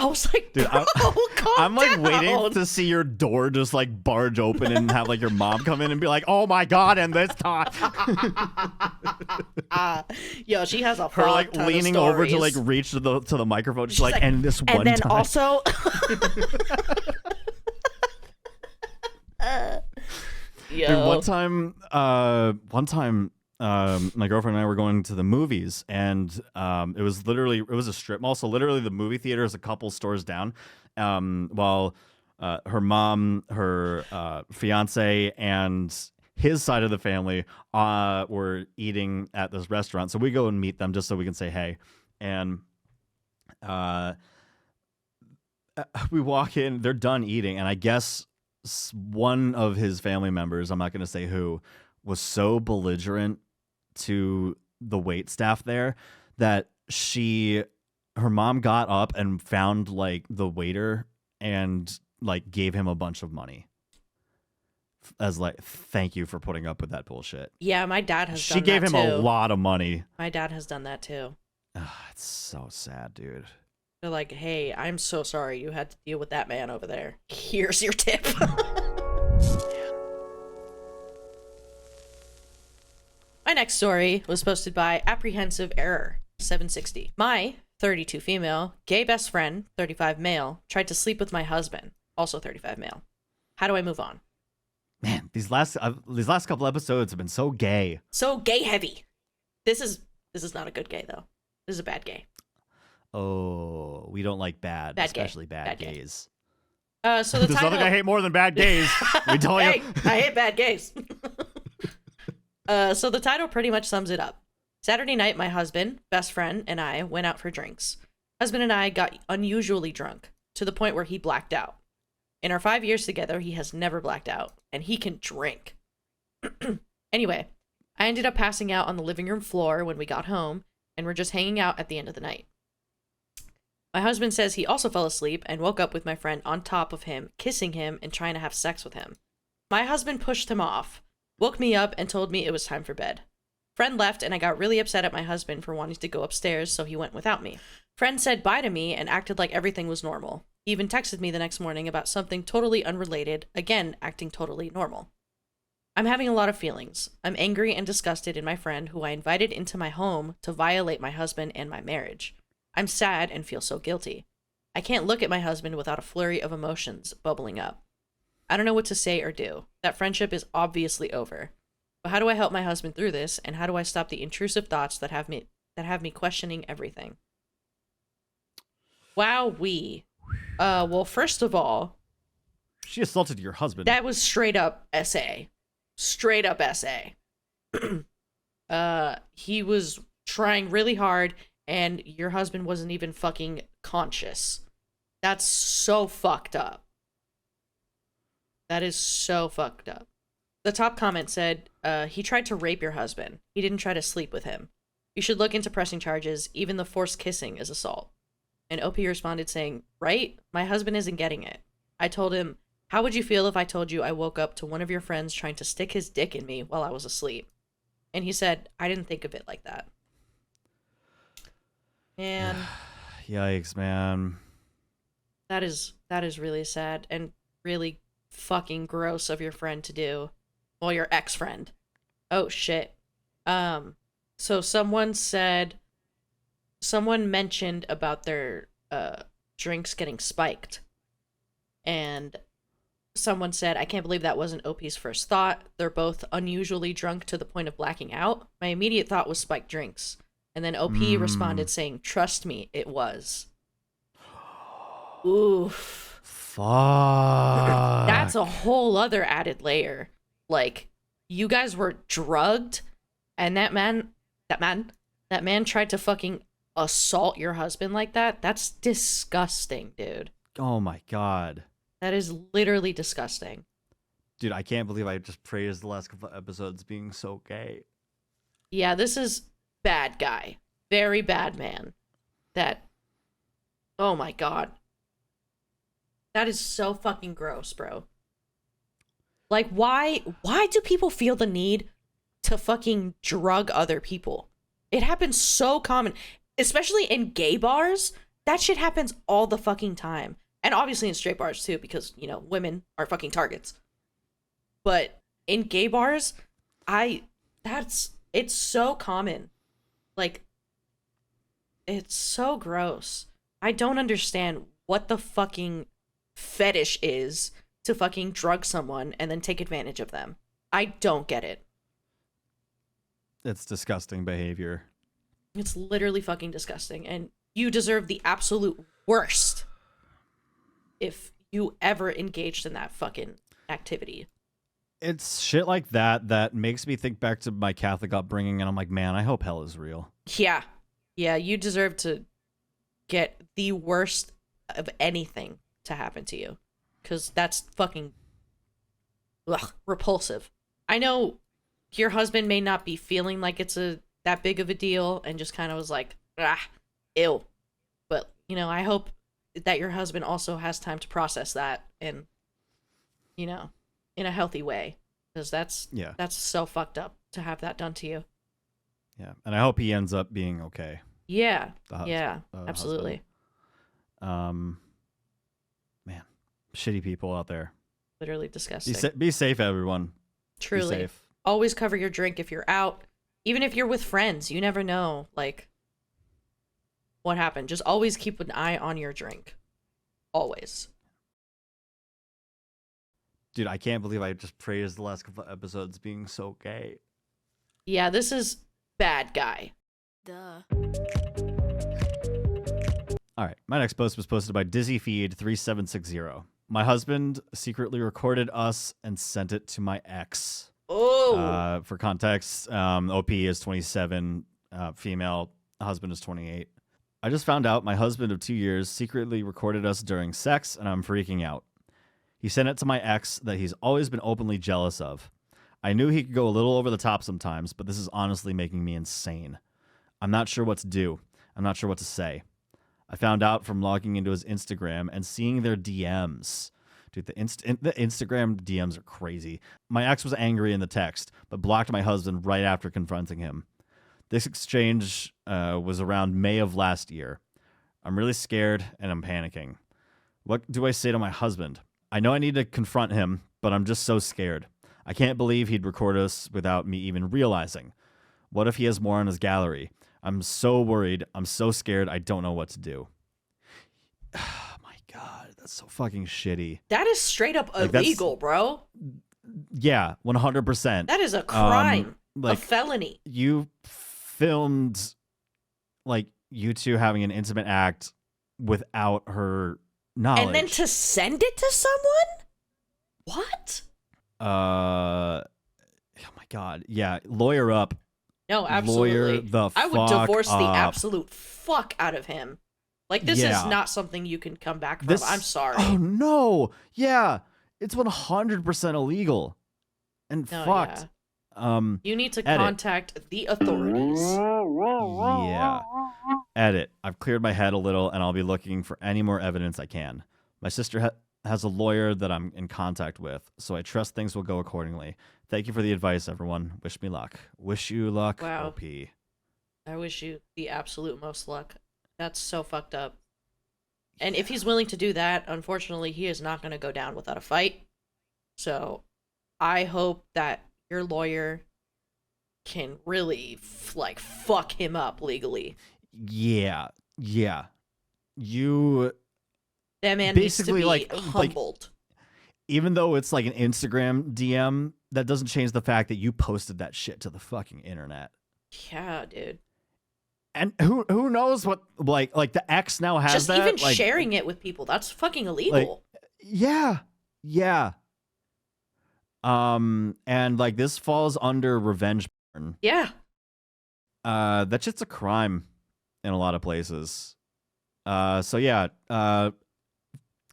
I was like, Dude, bro, calm I'm like down. waiting to see your door just like barge open and have like your mom come in and be like, "Oh my god!" And this time, Yo, she has a her fuck like ton of leaning over to like stories. reach to the microphone, just She's like, and this one and then time. also, yo, Dude, one time, my girlfriend and I were going to the movies, and it was a strip mall, so literally the movie theater is a couple stores down. While her mom, her fiance, and his side of the family were eating at this restaurant, so we go and meet them just so we can say hey, and we walk in, they're done eating, and I guess one of his family members, I'm not going to say who, was so belligerent to the wait staff there that her mom got up and found like the waiter and like gave him a bunch of money as like thank you for putting up with that bullshit. yeah, my dad has. She done gave that him too. a lot of money. My dad has done that too. It's so sad, dude. They're like, hey, I'm so sorry you had to deal with that man over there. Here's your tip. My next story was posted by Apprehensive Error 760. My 32 female, gay best friend, 35 male, tried to sleep with my husband, also 35 male. How do I move on? Man, these last couple episodes have been so gay. So gay heavy. This is not a good gay though. This is a bad gay. Oh, we don't like bad Bad especially gay. bad Bad gay. gays. So the There's title. nothing I hate more than bad gays. We tell Hey, you. I hate bad gays. So the title pretty much sums it up. Saturday night, my husband, best friend, and I went out for drinks. Husband and I got unusually drunk, to the point where he blacked out. In our 5 years together, he has never blacked out, and he can drink. Anyway, I ended up passing out on the living room floor when we got home, and we're just hanging out at the end of the night. My husband says he also fell asleep and woke up with my friend on top of him, kissing him and trying to have sex with him. My husband pushed him off, woke me up, and told me it was time for bed. Friend left, and I got really upset at my husband for wanting to go upstairs, so he went without me. Friend said bye to me and acted like everything was normal. He even texted me the next morning about something totally unrelated, again acting totally normal. I'm having a lot of feelings. I'm angry and disgusted in my friend who I invited into my home to violate my husband and my marriage. I'm sad and feel so guilty. I can't look at my husband without a flurry of emotions bubbling up. I don't know what to say or do. That friendship is obviously over. But how do I help my husband through this, and how do I stop the intrusive thoughts that have me questioning everything? Wowee. Well, first of all, She assaulted your husband. that was straight up SA. Straight up SA. He was trying really hard, and your husband wasn't even fucking conscious. That's so fucked up. That is so fucked up. The top comment said, he tried to rape your husband. He didn't try to sleep with him. You should look into pressing charges. Even the forced kissing is assault. And OP responded saying, right? My husband isn't getting it. I told him, how would you feel if I told you I woke up to one of your friends trying to stick his dick in me while I was asleep? And he said, I didn't think of it like that. And Yikes, man. that is really sad and really fucking gross of your friend to do. Well, your ex-friend. Oh shit. So someone mentioned about their drinks getting spiked. And someone said, I can't believe that wasn't OP's first thought. They're both unusually drunk to the point of blacking out. My immediate thought was spiked drinks. And then OP responded saying, trust me, it was. Oof. Fuck. That's a whole other added layer. Like, you guys were drugged, and that man tried to fucking assault your husband like that. That's disgusting, dude. Oh my god. That is literally disgusting. Dude, I can't believe I just praised the last couple episodes being so gay. Yeah, this is bad guy. Very bad man. Oh my god. That is so fucking gross, bro. Like, why do people feel the need to fucking drug other people? It happens so common, especially in gay bars. that shit happens all the fucking time. And obviously in straight bars too, because, you know, women are fucking targets. But in gay bars, it's so common. Like, it's so gross. I don't understand what the fucking fetish is to fucking drug someone and then take advantage of them. I don't get it. It's disgusting behavior. It's literally fucking disgusting. And you deserve the absolute worst if you ever engaged in that fucking activity. It's shit like that makes me think back to my Catholic upbringing, and I'm like, man, I hope hell is real. Yeah. Yeah, you deserve to get the worst of anything to happen to you. Because that's fucking repulsive. I know your husband may not be feeling like it's that big of a deal and just kind of was like, ew. But, you know, I hope that your husband also has time to process that and, you know, in a healthy way. Because that's so fucked up to have that done to you. Yeah, and I hope he ends up being okay. Yeah, absolutely. Man, shitty people out there. Literally disgusting. Be safe, everyone. Truly. Be safe. Always cover your drink if you're out. Even if you're with friends, you never know, like, what happened. Just always keep an eye on your drink. Always. Dude, I can't believe I just praised the last couple of episodes being so gay. Yeah, this is bad guy. Duh. All right, my next post was posted by DizzyFeed3760. My husband secretly recorded us and sent it to my ex. Oh. For context, OP is 27, female, husband is 28. I just found out my husband of 2 years secretly recorded us during sex, and I'm freaking out. He sent it to my ex that he's always been openly jealous of. I knew he could go a little over the top sometimes, but this is honestly making me insane. I'm not sure what to do. I'm not sure what to say. I found out from logging into his Instagram and seeing their DMs. Dude, the Instagram DMs are crazy. My ex was angry in the text, but blocked my husband right after confronting him. This exchange was around May of last year. I'm really scared and I'm panicking. What do I say to my husband? I know I need to confront him, but I'm just so scared. I can't believe he'd record us without me even realizing. What if he has more on his gallery? I'm so worried. I'm so scared. I don't know what to do. Oh my God, that's so fucking shitty. That is straight up illegal, bro. Yeah, 100%. That is a crime. A felony. You filmed, like, you two having an intimate act without her knowledge. And then to send it to someone? What? Oh my God. Yeah, lawyer up. No, absolutely. I would divorce the absolute fuck out of him. Like, this is not something you can come back from. I'm sorry. Oh, no. Yeah. It's 100% illegal. And fucked. Yeah. You need to contact the authorities. Yeah. Edit. I've cleared my head a little, and I'll be looking for any more evidence I can. My sister has a lawyer that I'm in contact with, so I trust things will go accordingly. Thank you for the advice, everyone. Wish me luck. Wish you luck, wow. OP. I wish you the absolute most luck. That's so fucked up. And if he's willing to do that, unfortunately, he is not going to go down without a fight. So I hope that your lawyer can really, fuck him up legally. Yeah. Yeah. That man needs to be humbled. Even though it's like an Instagram DM, that doesn't change the fact that you posted that shit to the fucking internet. Yeah, dude. And who knows what like the ex now has just that? Even sharing it with people, that's fucking illegal. Yeah. And like this falls under revenge porn. Yeah. That shit's a crime in a lot of places. So yeah,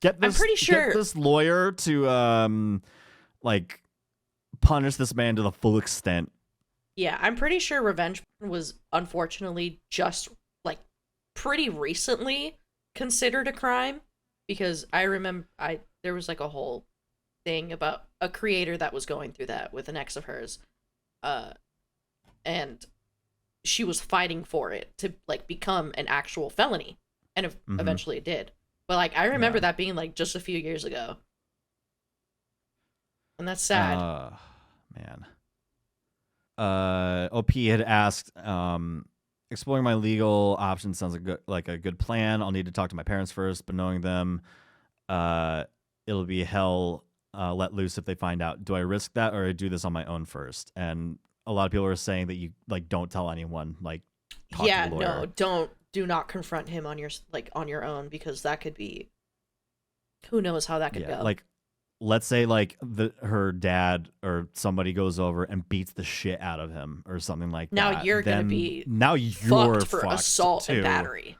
get this lawyer to like punish this man to the full extent. Yeah, I'm pretty sure revenge porn was unfortunately just like pretty recently considered a crime, because I remember there was like a whole thing about a creator that was going through that with an ex of hers, and she was fighting for it to like become an actual felony. And Mm-hmm. eventually it did. But like I remember that being like just a few years ago. And that's sad. Man. OP had asked, exploring my legal options sounds like a good plan. I'll need to talk to my parents first, but knowing them, it'll be hell let loose if they find out. Do I risk that, or I do this on my own first? And a lot of people are saying that you like don't tell anyone. Like, talk to the lawyer. No, do not confront him on your own, because that could be, who knows how that could go. Like, let's say like her dad or somebody goes over and beats the shit out of him or something like now that. You're gonna be now you're fucked for assault and battery.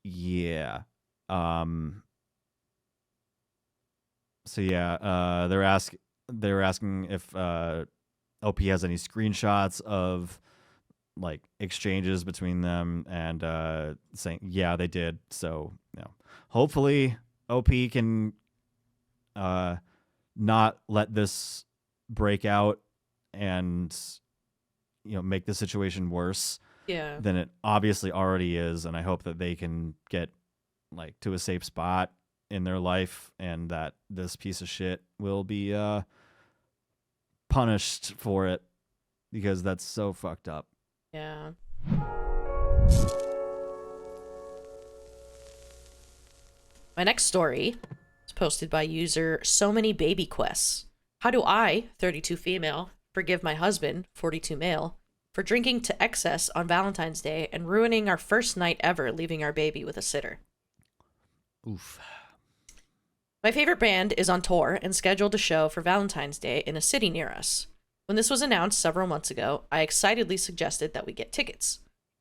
Yeah. So yeah, they were asking if OP has any screenshots of like exchanges between them, and saying yeah, they did. So hopefully OP can not let this break out and make the situation worse than it obviously already is. And I hope that they can get like to a safe spot in their life, and that this piece of shit will be punished for it, because that's so fucked up. Yeah. My next story is posted by user So Many Baby Quests. How do I, 32 female, forgive my husband, 42 male, for drinking to excess on Valentine's Day and ruining our first night ever leaving our baby with a sitter? Oof. My favorite band is on tour and scheduled a show for Valentine's Day in a city near us. When this was announced several months ago, I excitedly suggested that we get tickets.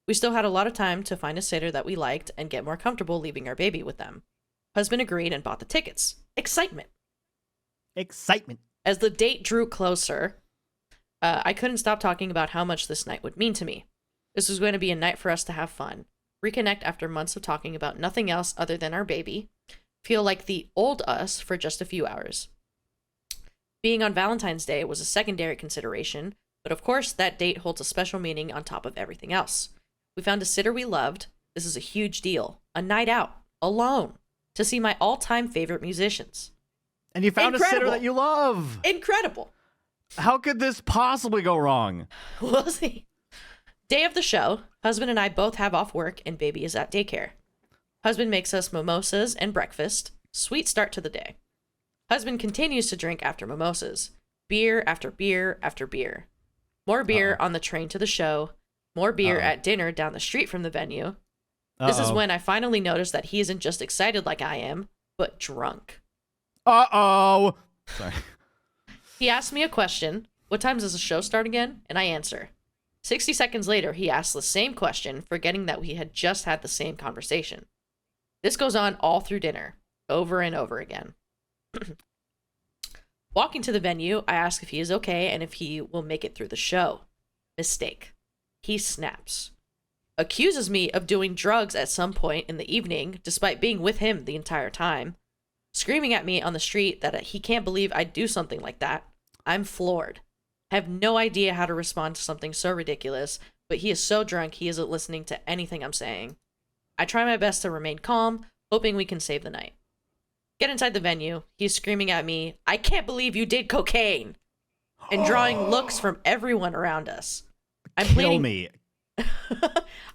We still had a lot of time to find a sitter that we liked and get more comfortable leaving our baby with them. Husband agreed and bought the tickets. Excitement. As the date drew closer, I couldn't stop talking about how much this night would mean to me. This was going to be a night for us to have fun, reconnect after months of talking about nothing else other than our baby, feel like the old us for just a few hours. Being on Valentine's Day was a secondary consideration, but of course that date holds a special meaning on top of everything else. We found a sitter we loved. This is a huge deal. A night out, alone, to see my all-time favorite musicians. And you found a sitter that you love. Incredible. How could this possibly go wrong? We'll see. Day of the show, husband and I both have off work and baby is at daycare. Husband makes us mimosas and breakfast. Sweet start to the day. Husband continues to drink after mimosas. Beer after beer after beer. More beer on the train to the show. More beer at dinner down the street from the venue. This is when I finally notice that he isn't just excited like I am, but drunk. Sorry. He asks me a question. What time does the show start again? And I answer. 60 seconds later, he asks the same question, forgetting that we had just had the same conversation. This goes on all through dinner, over and over again. Walking to the venue, I ask if he is okay and if he will make it through the show. Mistake. He snaps. Accuses me of doing drugs at some point in the evening, despite being with him the entire time. Screaming at me on the street that he can't believe I'd do something like that. I'm floored. I have no idea how to respond to something so ridiculous, but he is so drunk he isn't listening to anything I'm saying. I try my best to remain calm, hoping we can save the night. Get inside the venue. He's screaming at me, "I can't believe you did cocaine!" and drawing looks from everyone around us. Kill me.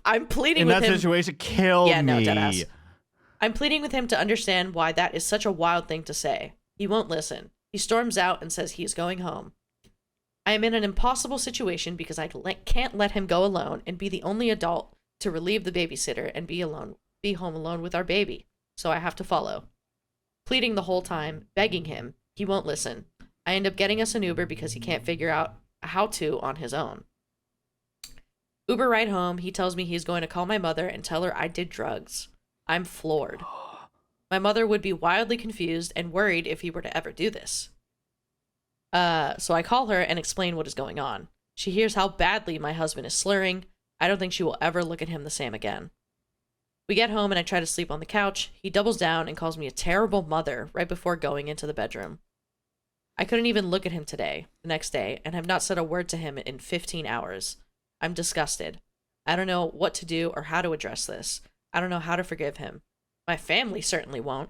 I'm pleading with him. In that situation, kill me. No, deadass. I'm pleading with him to understand why that is such a wild thing to say. He won't listen. He storms out and says he is going home. I am in an impossible situation because I can't let him go alone and be the only adult to relieve the babysitter and be home alone with our baby. So I have to follow. Pleading the whole time, begging him. He won't listen. I end up getting us an Uber because he can't figure out how to on his own. Uber ride home, he tells me he's going to call my mother and tell her I did drugs. I'm floored. My mother would be wildly confused and worried if he were to ever do this. So I call her and explain what is going on. She hears how badly my husband is slurring. I don't think she will ever look at him the same again. We get home and I try to sleep on the couch. He doubles down and calls me a terrible mother right before going into the bedroom. I couldn't even look at him the next day, and have not said a word to him in 15 hours. I'm disgusted. I don't know what to do or how to address this. I don't know how to forgive him. My family certainly won't.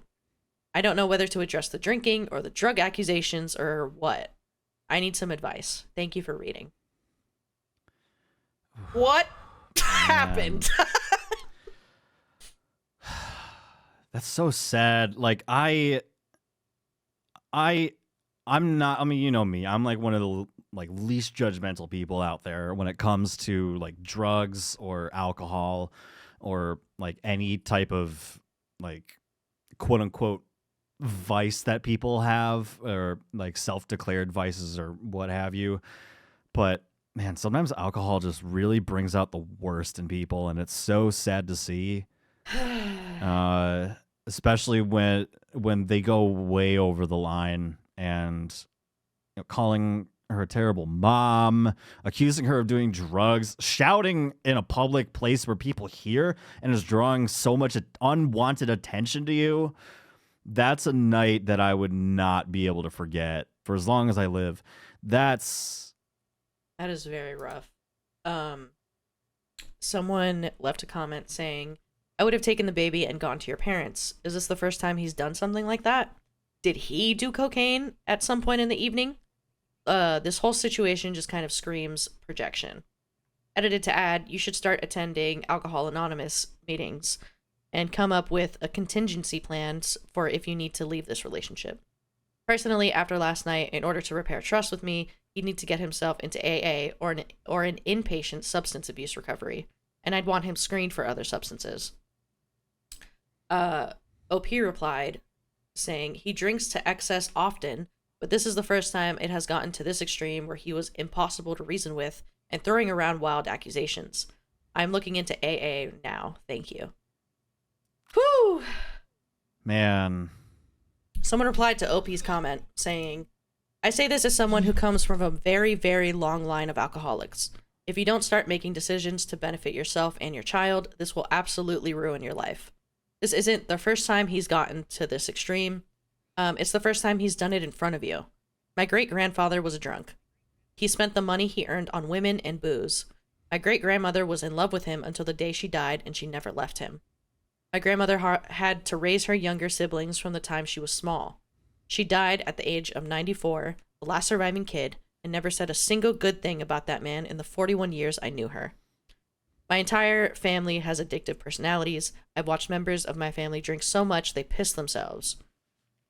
I don't know whether to address the drinking or the drug accusations or what. I need some advice. Thank you for reading. What happened? That's so sad. Like I'm not, I mean, you know me. I'm like one of the like least judgmental people out there when it comes to like drugs or alcohol or like any type of like quote unquote vice that people have, or like self-declared vices or what have you. But man, sometimes alcohol just really brings out the worst in people, and it's so sad to see. Especially when they go way over the line and calling her a terrible mom, accusing her of doing drugs, shouting in a public place where people hear and is drawing so much unwanted attention to you. That's a night that I would not be able to forget for as long as I live. That is very rough. Someone left a comment saying, I would have taken the baby and gone to your parents. Is this the first time he's done something like that? Did he do cocaine at some point in the evening? This whole situation just kind of screams projection. Edited to add, you should start attending Alcohol Anonymous meetings and come up with a contingency plan for if you need to leave this relationship. Personally, after last night, in order to repair trust with me, he'd need to get himself into AA or an inpatient substance abuse recovery, and I'd want him screened for other substances. OP replied, saying, he drinks to excess often, but this is the first time it has gotten to this extreme where he was impossible to reason with and throwing around wild accusations. I'm looking into AA now. Thank you. Whew! Man. Someone replied to OP's comment, saying, I say this as someone who comes from a very, very long line of alcoholics. If you don't start making decisions to benefit yourself and your child, this will absolutely ruin your life. This isn't the first time he's gotten to this extreme. It's the first time he's done it in front of you. My great-grandfather was a drunk. He spent the money he earned on women and booze. My great-grandmother was in love with him until the day she died, and she never left him. My grandmother had to raise her younger siblings from the time she was small. She died at the age of 94, the last surviving kid, and never said a single good thing about that man in the 41 years I knew her. My entire family has addictive personalities. I've watched members of my family drink so much they piss themselves.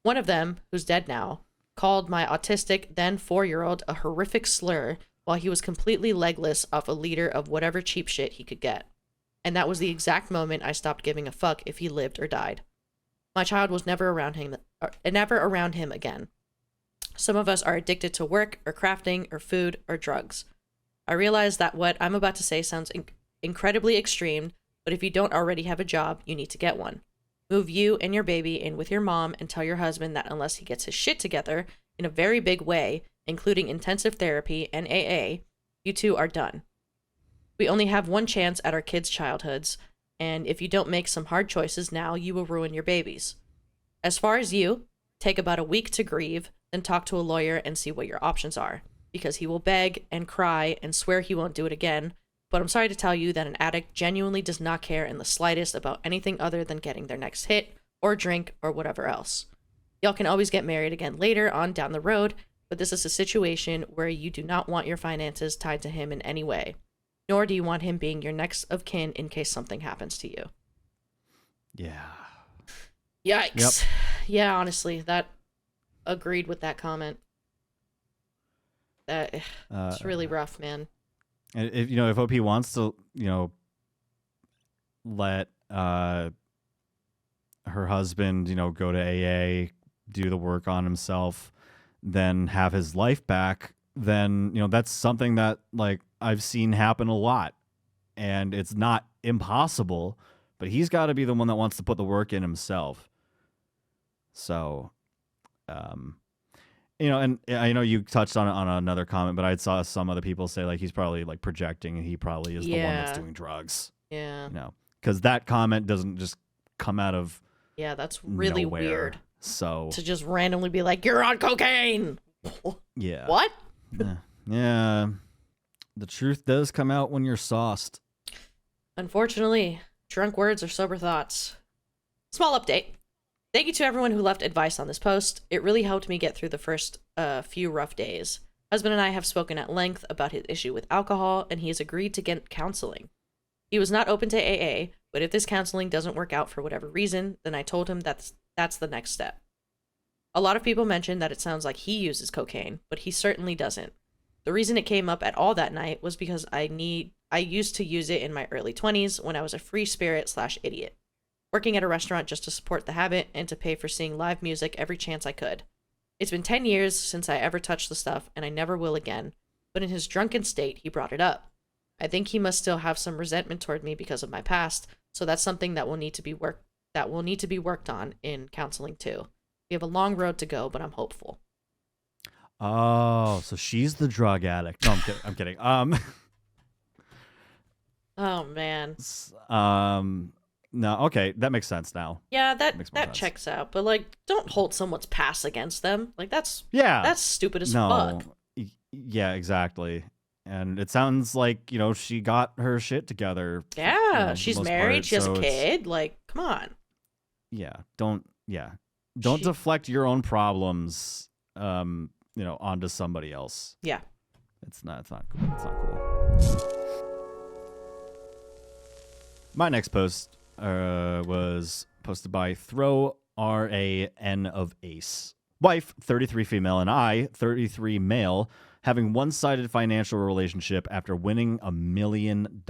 One of them, who's dead now, called my autistic, then 4-year-old a horrific slur while he was completely legless off a liter of whatever cheap shit he could get. And that was the exact moment I stopped giving a fuck if he lived or died. My child was never around him again. Some of us are addicted to work or crafting or food or drugs. I realize that what I'm about to say sounds incredibly extreme, but if you don't already have a job, you need to get one. Move you and your baby in with your mom and tell your husband that unless he gets his shit together in a very big way, including intensive therapy and AA, you two are done. We only have one chance at our kids' childhoods, and if you don't make some hard choices now, you will ruin your babies. As far as you, take about a week to grieve, then talk to a lawyer and see what your options are, because he will beg and cry and swear he won't do it again, but I'm sorry to tell you that an addict genuinely does not care in the slightest about anything other than getting their next hit, or drink, or whatever else. Y'all can always get married again later on down the road, but this is a situation where you do not want your finances tied to him in any way, nor do you want him being your next of kin in case something happens to you. Yeah. Yikes. Yep. Yeah, honestly, that agreed with that comment. That it's really rough, man. If OP wants to, let her husband, go to AA, do the work on himself, then have his life back, then, that's something that like I've seen happen a lot, and it's not impossible, but he's got to be the one that wants to put the work in himself. So, and I know you touched on another comment, but I saw some other people say like he's probably like projecting, and he probably is the one that's doing drugs. Yeah. Because that comment doesn't just come out of that's really nowhere. weird. So to just randomly be like, you're on cocaine. Yeah. What? Yeah. The truth does come out when you're sauced. Unfortunately. Drunk words or sober thoughts. Small update. Thank you to everyone who left advice on this post. It really helped me get through the first few rough days. Husband and I have spoken at length about his issue with alcohol, and he has agreed to get counseling. He was not open to AA, but if this counseling doesn't work out for whatever reason, then I told him that's the next step. A lot of people mentioned that it sounds like he uses cocaine, but he certainly doesn't. The reason it came up at all that night was because I used to use it in my early 20s when I was a free spirit/idiot, working at a restaurant just to support the habit and to pay for seeing live music every chance I could. It's been 10 years since I ever touched the stuff, and I never will again, but in his drunken state, he brought it up. I think he must still have some resentment toward me because of my past, so that's something that will need to be worked on in counseling too. We have a long road to go, but I'm hopeful. Oh, so she's the drug addict. No, I'm kidding. Oh man. No, okay, that makes sense now. Yeah, that checks out. But like, don't hold someone's past against them. Like that's stupid as fuck. Yeah, exactly. And it sounds like, she got her shit together. Yeah, she's married, she has a kid. Like, come on. Yeah, don't deflect your own problems onto somebody else. Yeah. It's not cool. My next post was posted by Throw RAN of Ace. Wife, 33 female, and I, 33 male, having one-sided financial relationship after winning $1 million.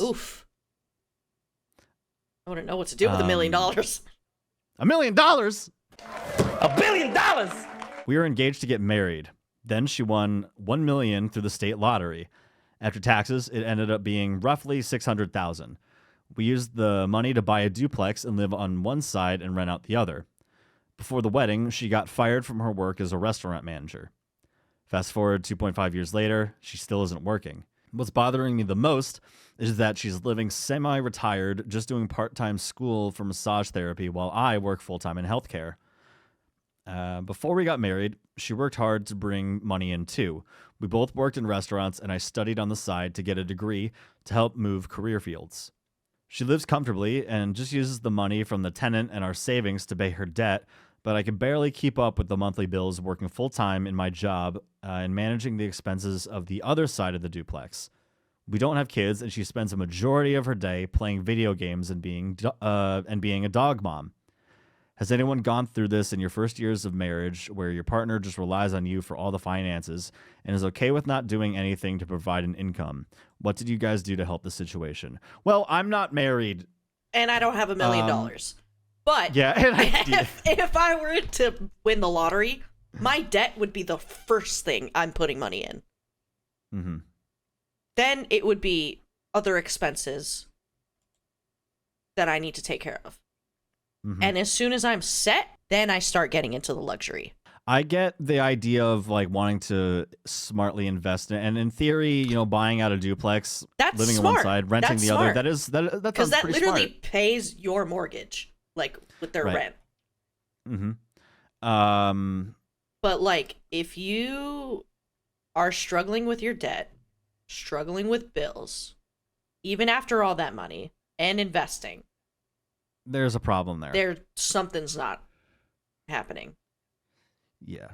Oof. I wouldn't know what to do with $1 million. $1 million? $1 billion! We were engaged to get married. Then she won $1 million through the state lottery. After taxes, it ended up being roughly $600,000. We used the money to buy a duplex and live on one side and rent out the other. Before the wedding, she got fired from her work as a restaurant manager. Fast forward 2.5 years later, she still isn't working. What's bothering me the most is that she's living semi-retired, just doing part-time school for massage therapy while I work full-time in healthcare. Before we got married, she worked hard to bring money in too. We both worked in restaurants, and I studied on the side to get a degree to help move career fields. She lives comfortably and just uses the money from the tenant and our savings to pay her debt, but I can barely keep up with the monthly bills working full-time in my job and managing the expenses of the other side of the duplex. We don't have kids, and she spends a majority of her day playing video games and being a dog mom. Has anyone gone through this in your first years of marriage where your partner just relies on you for all the finances and is okay with not doing anything to provide an income? What did you guys do to help the situation? Well, I'm not married. And I don't have $1 million. But yeah, if I were to win the lottery, my debt would be the first thing I'm putting money in. Mm-hmm. Then it would be other expenses that I need to take care of. Mm-hmm. And as soon as I'm set, then I start getting into the luxury. I get the idea of like wanting to smartly invest in, and in theory, buying out a duplex, living on one side, renting the other. That's because that literally smart. Pays your mortgage, like with their rent. Mm-hmm. But like, if you are struggling with your debt, struggling with bills, even after all that money and investing, there's a problem there. Something's not happening. Yeah.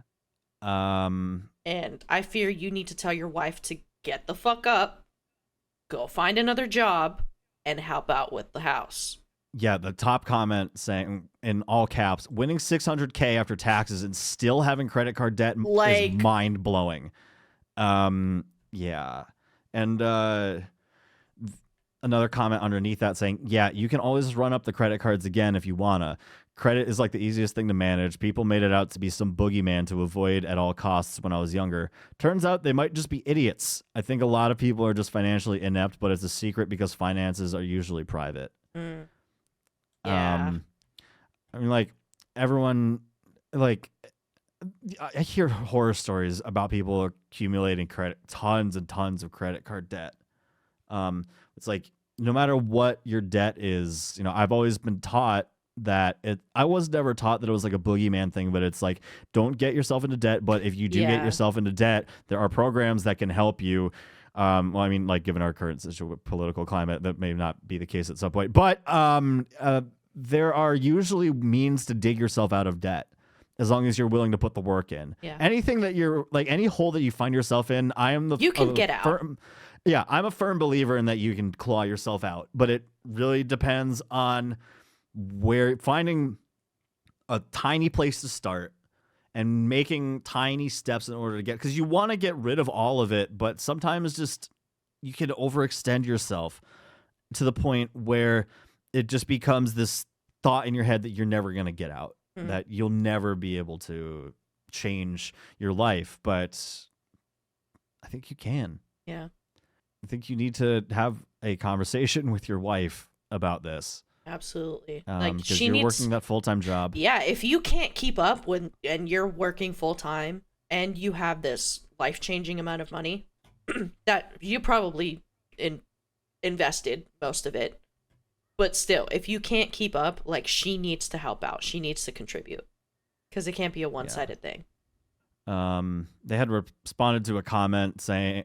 And I fear you need to tell your wife to get the fuck up, go find another job, and help out with the house. Yeah, the top comment saying in all caps, winning $600K after taxes and still having credit card debt is mind blowing. Yeah. And another comment underneath that saying, yeah, you can always run up the credit cards again if you wanna. Credit is like the easiest thing to manage. People made it out to be some boogeyman to avoid at all costs when I was younger. Turns out they might just be idiots. I think a lot of people are just financially inept, but it's a secret because finances are usually private. Mm. Yeah. I mean, like, everyone, like, I hear horror stories about people accumulating tons and tons of credit card debt. It's like, no matter what your debt is, I've always been taught that I was never taught that it was like a boogeyman thing, but it's like, don't get yourself into debt. But if you do get yourself into debt, there are programs that can help you. Well, I mean, like given our current political climate, that may not be the case at some point. But there are usually means to dig yourself out of debt, as long as you're willing to put the work in. Yeah. Anything that you're like, any hole that you find yourself in, You can get out. Yeah, I'm a firm believer in that you can claw yourself out, but it really depends on finding a tiny place to start and making tiny steps in order to get, because you want to get rid of all of it, but sometimes just you can overextend yourself to the point where it just becomes this thought in your head that you're never going to get out, that you'll never be able to change your life. But I think you can. Yeah. I think you need to have a conversation with your wife about this. Absolutely. Because you're working that full-time job. Yeah, if you can't keep up and you're working full-time and you have this life-changing amount of money that you probably invested most of it, but still, if you can't keep up, like, she needs to help out. She needs to contribute, because it can't be a one-sided thing. They had responded to a comment saying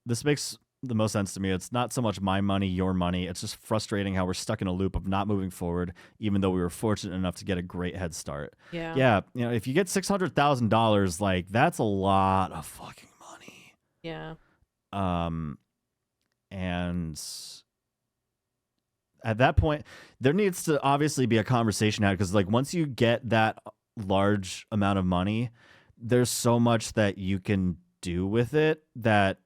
this makes the most sense to me. It's not so much my money, your money. It's just frustrating how we're stuck in a loop of not moving forward, even though we were fortunate enough to get a great head start. Yeah. Yeah. You know, if you get $600,000, like, that's a lot of fucking money. Yeah. And at that point, there needs to obviously be a conversation had, because, like, once you get that large amount of money, there's so much that you can do with it that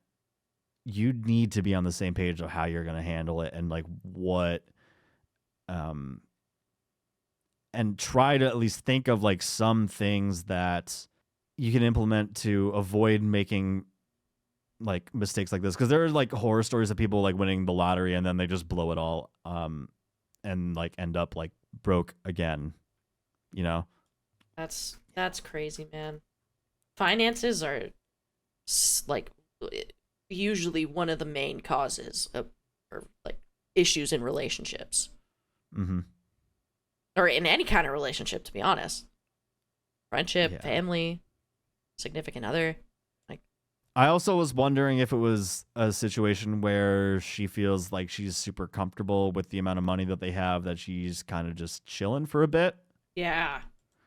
you need to be on the same page of how you're going to handle it, and like what, and try to at least think of like some things that you can implement to avoid making like mistakes like this. Because there are like horror stories of people like winning the lottery and then they just blow it all, and like end up like broke again, you know? That's crazy, man. Finances are like usually one of the main causes of or like issues in relationships, or in any kind of relationship, to be honest. Friendship, family, significant other. Like, I also was wondering if it was a situation where she feels like she's super comfortable with the amount of money that they have, that she's kind of just chilling for a bit. Yeah,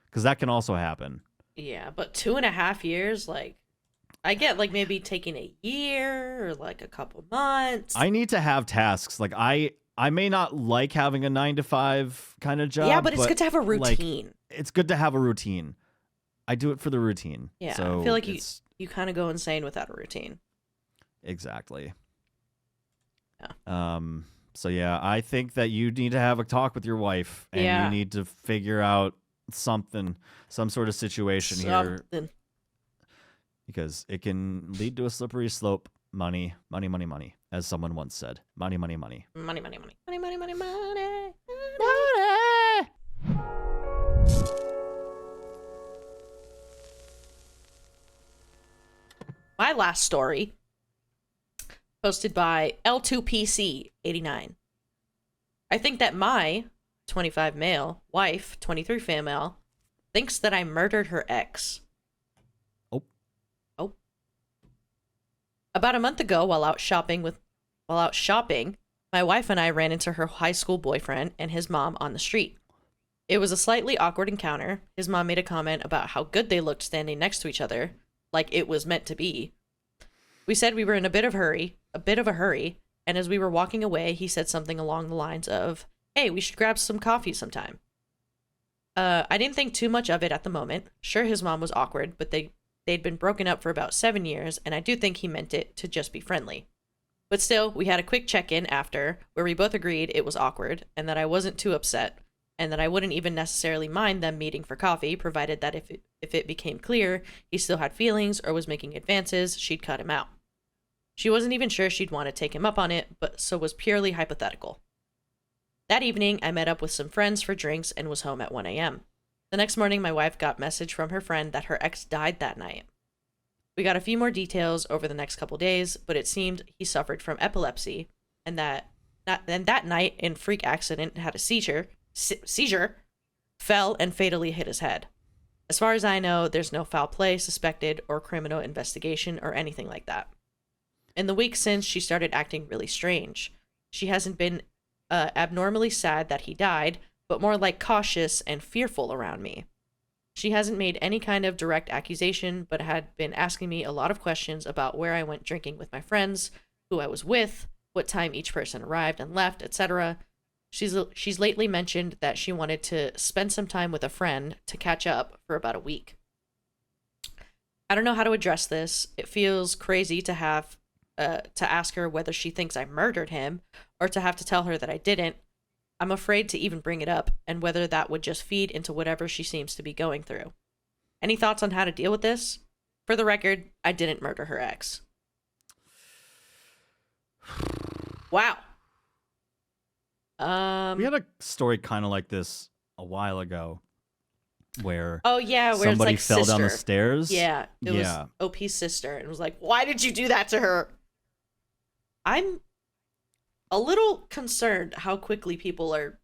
because that can also happen. Yeah, but 2.5 years, like, I get like maybe taking a year or like a couple months. I need to have tasks. Like, I may not like having a 9-to-5 kind of job. Yeah, but it's good to have a routine. Like, it's good to have a routine. I do it for the routine. Yeah, so I feel like you kind of go insane without a routine. Exactly. Yeah. So yeah, I think that you need to have a talk with your wife, and you need to figure out some sort of situation here. Because it can lead to a slippery slope. Money, money, money, money, as someone once said. Money, money, money. Money, money, money. Money, money, money, money. Money! My last story, posted by L2PC89. I think that my 25 male wife, 23 female, thinks that I murdered her ex. About a month ago, while out shopping, my wife and I ran into her high school boyfriend and his mom on the street. It was a slightly awkward encounter. His mom made a comment about how good they looked standing next to each other, like it was meant to be. We said we were in a bit of a hurry, and as we were walking away, he said something along the lines of, "Hey, we should grab some coffee sometime." I didn't think too much of it at the moment. Sure, his mom was awkward, but they'd been broken up for about 7 years, and I do think he meant it to just be friendly. But still, we had a quick check-in after, where we both agreed it was awkward, and that I wasn't too upset, and that I wouldn't even necessarily mind them meeting for coffee, provided that if it became clear he still had feelings or was making advances, she'd cut him out. She wasn't even sure she'd want to take him up on it, but so was purely hypothetical. That evening, I met up with some friends for drinks and was home at 1 a.m. The next morning, my wife got message from her friend that her ex died that night. We got a few more details over the next couple days, but it seemed he suffered from epilepsy, and that night in freak accident had a seizure, fell and fatally hit his head. As far as I know, there's no foul play suspected or criminal investigation or anything like that. In the week since, she started acting really strange. She hasn't been abnormally sad that he died, but more like cautious and fearful around me. She hasn't made any kind of direct accusation, but had been asking me a lot of questions about where I went drinking with my friends, who I was with, what time each person arrived and left, etc. She's lately mentioned that she wanted to spend some time with a friend to catch up for about a week. I don't know how to address this. It feels crazy to have to ask her whether she thinks I murdered him, or to have to tell her that I didn't. I'm afraid to even bring it up, and whether that would just feed into whatever she seems to be going through. Any thoughts on how to deal with this? For the record, I didn't murder her ex. Wow. We had a story kind of like this a while ago, where where somebody it's fell like down the sister. stairs. Yeah, it was OP's sister, and was like, "Why did you do that to her?" I'm a little concerned how quickly people are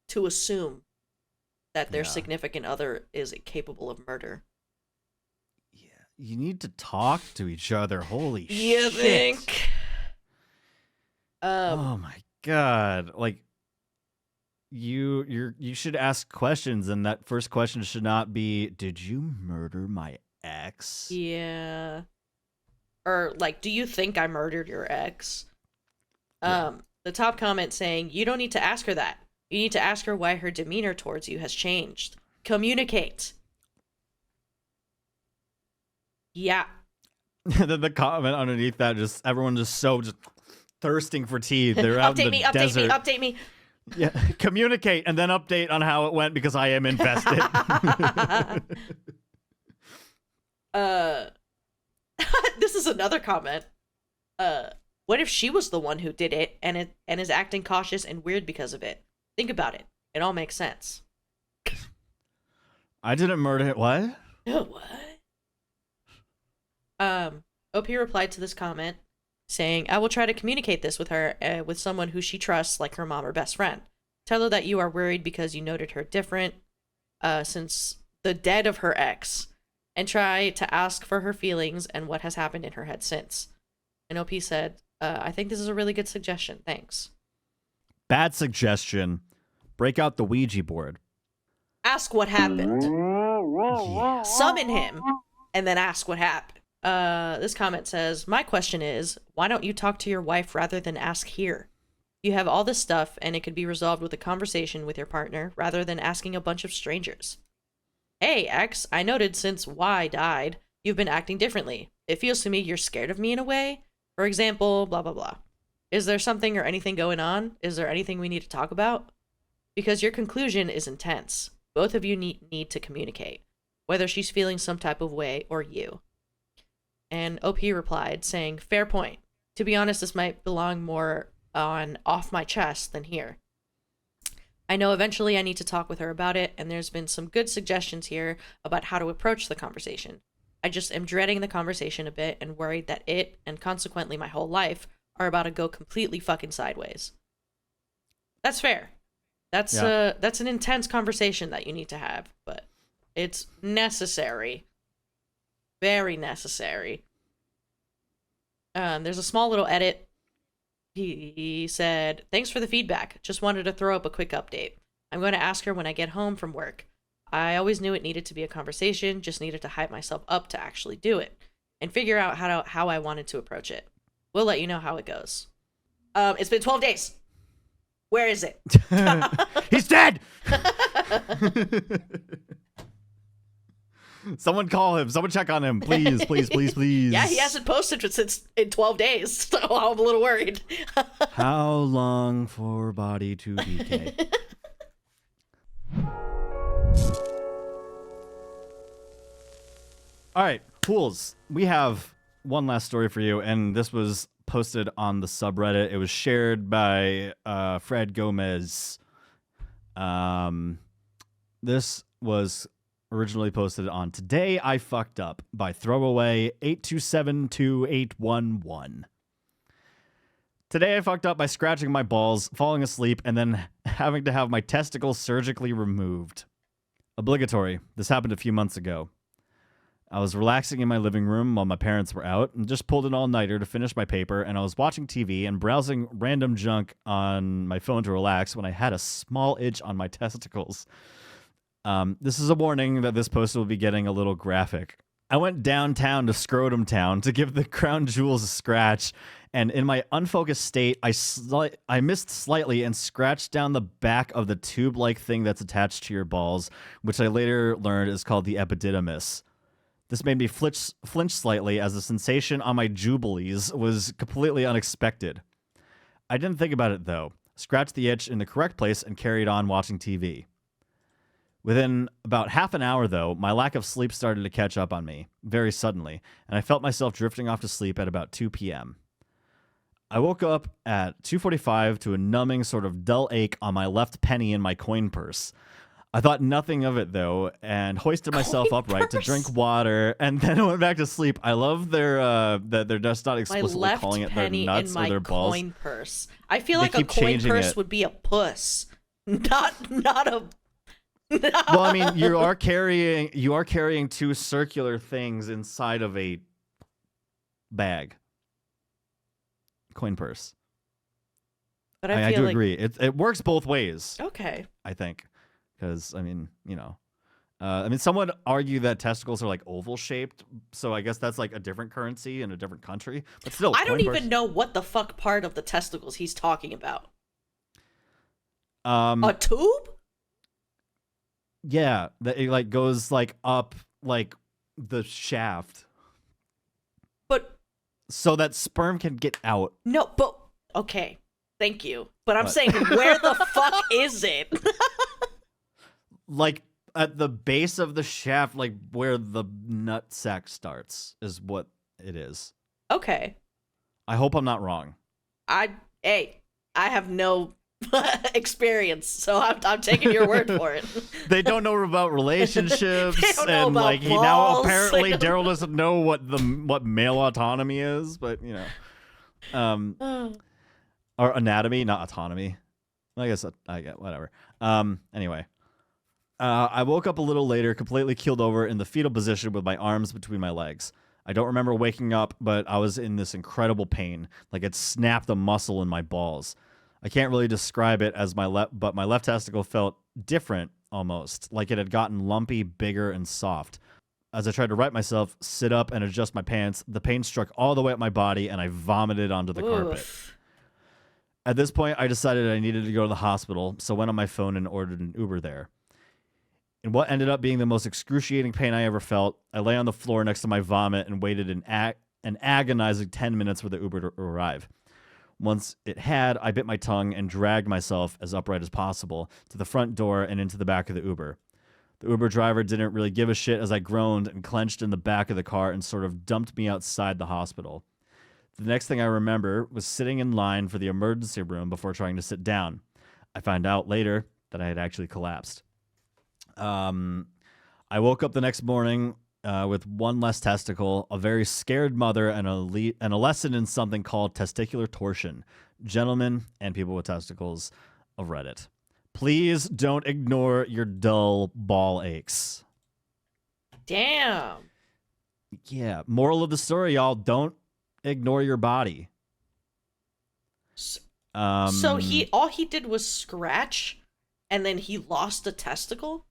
to assume that their significant other is capable of murder. Yeah, you need to talk to each other. Holy shit! You think? Oh my god! Like, you should ask questions, and that first question should not be, "Did you murder my ex?" Yeah. Or like, "Do you think I murdered your ex?" The top comment saying, "You don't need to ask her that. You need to ask her why her demeanor towards you has changed. Communicate." Yeah. And then the comment underneath that, just everyone just thirsting for tea. They're out in the desert. Update me. Yeah, communicate and then update on how it went because I am invested. This is another comment. What if she was the one who did it and is acting cautious and weird because of it? Think about it. It all makes sense. I didn't murder it. What? What? OP replied to this comment saying, "I will try to communicate this with her, with someone who she trusts, like her mom or best friend. Tell her that you are worried because you noted her different since the death of her ex, and try to ask for her feelings and what has happened in her head since." And OP said, "I think this is a really good suggestion. Thanks." Bad suggestion. Break out the Ouija board. Ask what happened. Yeah. Summon him, and then ask what happened. This comment says, "My question is, why don't you talk to your wife rather than ask here? You have all this stuff, and it could be resolved with a conversation with your partner rather than asking a bunch of strangers. Hey, X, I noted since Y died, you've been acting differently. It feels to me you're scared of me in a way. For example, blah, blah, blah. Is there something or anything going on? Is there anything we need to talk about? Because your conclusion is intense. Both of you need to communicate, whether she's feeling some type of way or you." And OP replied saying, "Fair point. To be honest, this might belong more on off my chest than here. I know eventually I need to talk with her about it, and there's been some good suggestions here about how to approach the conversation. I just am dreading the conversation a bit and worried that it, and consequently my whole life, are about to go completely fucking sideways." That's fair. That's an intense conversation that you need to have, but it's necessary. Very necessary. There's a small little edit. He said, "Thanks for the feedback. Just wanted to throw up a quick update. I'm going to ask her when I get home from work. I always knew it needed to be a conversation, just needed to hype myself up to actually do it and figure out how I wanted to approach it. We'll let you know how it goes." It's been 12 days. Where is it? He's dead. Someone call him. Someone check on him. Please, please, please, please. Yeah, he hasn't posted since in 12 days, so I'm a little worried. How long for body to decay? All right, Hools, we have one last story for you, and this was posted on the subreddit. It was shared by Fred Gomez. This was originally posted on Today I Fucked Up by Throwaway 8272811. Today I fucked up by scratching my balls, falling asleep, and then having to have my testicles surgically removed. Obligatory. This happened a few months ago. I was relaxing in my living room while my parents were out and just pulled an all-nighter to finish my paper, and I was watching TV and browsing random junk on my phone to relax when I had a small itch on my testicles. This is a warning that this post will be getting a little graphic. I went downtown to Scrotum Town to give the crown jewels a scratch, and in my unfocused state, I missed slightly and scratched down the back of the tube-like thing that's attached to your balls, which I later learned is called the epididymis. This made me flinch slightly as the sensation on my jubilees was completely unexpected. I didn't think about it, though. Scratched the itch in the correct place and carried on watching TV. Within about half an hour, though, my lack of sleep started to catch up on me, very suddenly, and I felt myself drifting off to sleep at about 2 p.m. I woke up at 2:45 to a numbing sort of dull ache on my left penny in my coin purse. I thought nothing of it, though, and hoisted myself upright to drink water, and then I went back to sleep. I love that they're just not explicitly calling it their nuts or their balls. Coin purse. I feel like a coin purse would be a puss, not a. Well, I mean, you are carrying two circular things inside of a bag. Coin purse. But I do agree. It works both ways. Okay. I think, because I mean, some would argue that testicles are like oval shaped, so I guess that's like a different currency in a different country. But still, I don't even know what the fuck part of the testicles he's talking about. A tube? Yeah, that it like goes like up like the shaft. But so that sperm can get out. No, but okay. Thank you. But I'm saying where the fuck is it? Like at the base of the shaft, like where the nut sack starts is what it is. Okay. I hope I'm not wrong. I have no experience, so I'm taking your word for it. They don't know about relationships, They don't know and about like balls. now apparently Daryl doesn't know what male autonomy is, but or anatomy, not autonomy. I guess I get whatever. Anyway, I woke up a little later, completely keeled over in the fetal position with my arms between my legs. I don't remember waking up, but I was in this incredible pain, like it snapped a muscle in my balls. I can't really describe it as but my left testicle felt different almost, like it had gotten lumpy, bigger, and soft. As I tried to right myself, sit up, and adjust my pants, the pain struck all the way up my body, and I vomited onto the carpet. At this point, I decided I needed to go to the hospital, so went on my phone and ordered an Uber there. In what ended up being the most excruciating pain I ever felt, I lay on the floor next to my vomit and waited an agonizing 10 minutes for the Uber to arrive. Once it had, I bit my tongue and dragged myself as upright as possible to the front door and into the back of the Uber. The Uber driver didn't really give a shit as I groaned and clenched in the back of the car and sort of dumped me outside the hospital. The next thing I remember was sitting in line for the emergency room before trying to sit down. I found out later that I had actually collapsed. I woke up the next morning with one less testicle, a very scared mother, and a lesson in something called testicular torsion. Gentlemen and people with testicles of Reddit, please don't ignore your dull ball aches. Damn. Yeah. Moral of the story, y'all, don't ignore your body. So all he did was scratch, and then he lost a testicle?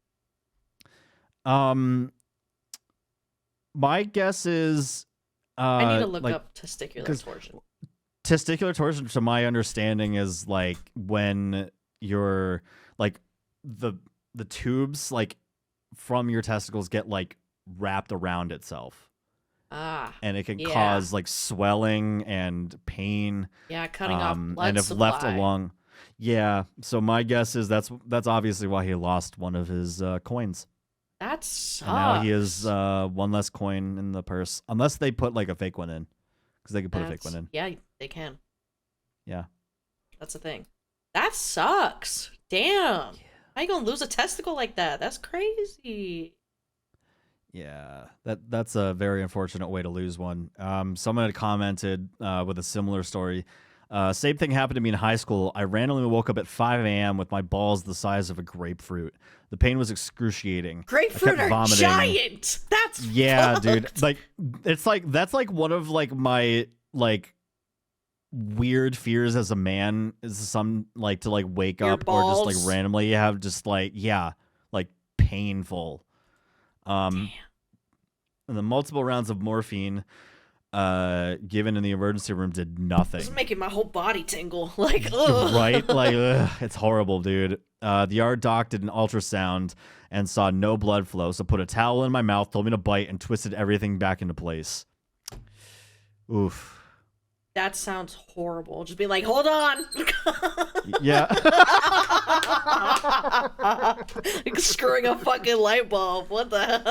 My guess is I need to look up testicular torsion. Testicular torsion, to my understanding, is like when you're like the tubes like from your testicles get like wrapped around itself. And it can cause like swelling and pain. Yeah, cutting off blood and if supply. left along. Yeah, so my guess is that's obviously why he lost one of his coins. That sucks. And now he has one less coin in the purse, unless they put like a fake one in, because they can put a fake one in. Yeah, they can. Yeah, that's the thing. That sucks. Damn. How you gonna lose a testicle like that? That's crazy. Yeah, that's a very unfortunate way to lose one. Someone had commented with a similar story. Same thing happened to me in high school. I randomly woke up at 5 a.m. with my balls the size of a grapefruit. The pain was excruciating. Grapefruit are giant. That's yeah, fucked. dude. Like that's like one of like my like weird fears as a man is some like to like wake Your up or just balls. like randomly have just like like painful. Damn. And the multiple rounds of morphine given in the emergency room did nothing. This is making my whole body tingle. Like, ugh. Right? Like, ugh, it's horrible, dude. The ER doc did an ultrasound and saw no blood flow, so put a towel in my mouth, told me to bite, and twisted everything back into place. Oof. That sounds horrible. Just be like, hold on. Yeah. Like screwing a fucking light bulb. What the hell?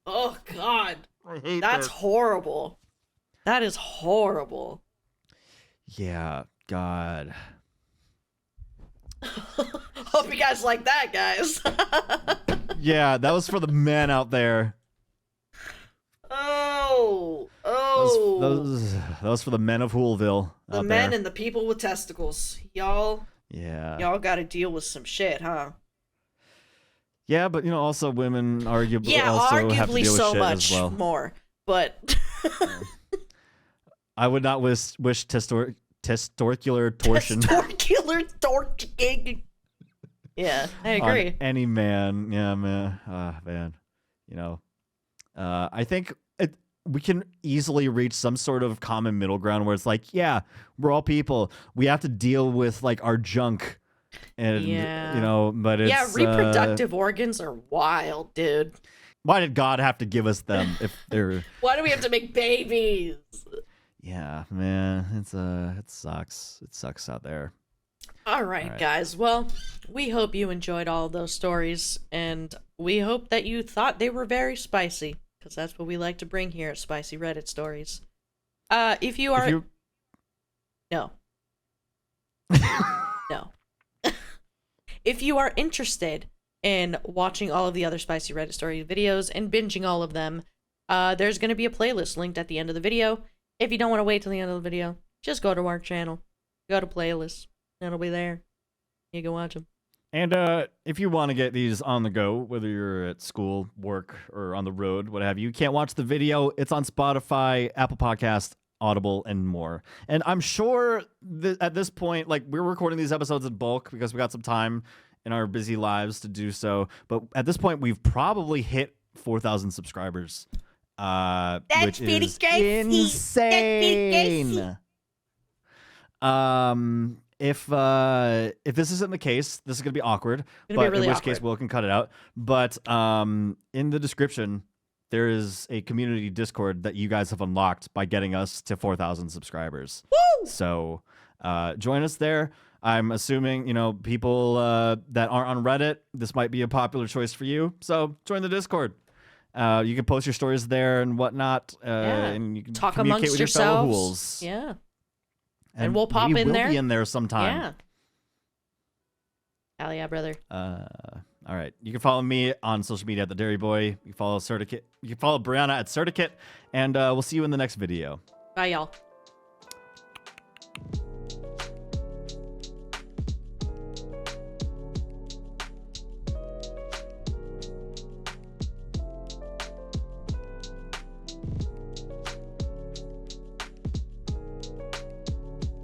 Oh, God. I hate That's horrible. That is horrible. Yeah, God. Hope you guys like that, guys. Yeah, that was for the men out there. Oh. That was for the men of Hoolville. The men and the people with testicles. Y'all gotta deal with some shit, huh? Yeah, but you know, also women arguably Yeah, also have to arguably deal with so shit much as well. more. But I would not wish testicular torsion Testicular torsion. Yeah, I agree. on any man. Yeah, man. Man. You know, I think we can easily reach some sort of common middle ground where it's like, yeah, we're all people. We have to deal with like our junk, and you know, but it's reproductive organs are wild, dude. why did God have to give us them if they're? Why do we have to make babies? Yeah, man, it sucks. It sucks out there. All right, guys. Well, we hope you enjoyed all of those stories, and we hope that you thought they were very spicy, because that's what we like to bring here at Spicy Reddit Stories. If you are... No. No. If you are interested in watching all of the other Spicy Reddit Stories videos and binging all of them, there's going to be a playlist linked at the end of the video. If you don't want to wait till the end of the video, just go to our channel. Go to playlists. It'll be there. You can watch them. And if you want to get these on the go, whether you're at school, work, or on the road, what have you can't watch the video. It's on Spotify, Apple Podcast, Audible, and more. And I'm sure that at this point, like, we're recording these episodes in bulk because we got some time in our busy lives to do so. But at this point, we've probably hit 4,000 subscribers, which is insane. If this isn't the case, this is gonna be awkward. But in which case, Will can cut it out. But in the description, there is a community Discord that you guys have unlocked by getting us to 4,000 subscribers. Woo! So join us there. I'm assuming, you know, people that aren't on Reddit, this might be a popular choice for you. So join the Discord. You can post your stories there and whatnot. And you can talk communicate amongst with your fellow yourselves. Hools. Yeah. And we'll pop in we'll there. Be in there sometime. Yeah. Hell yeah, brother. All right. You can follow me on social media at the Dairy Boy. You can follow Certicate. You can follow Brianna at Certicate, and we'll see you in the next video. Bye, y'all.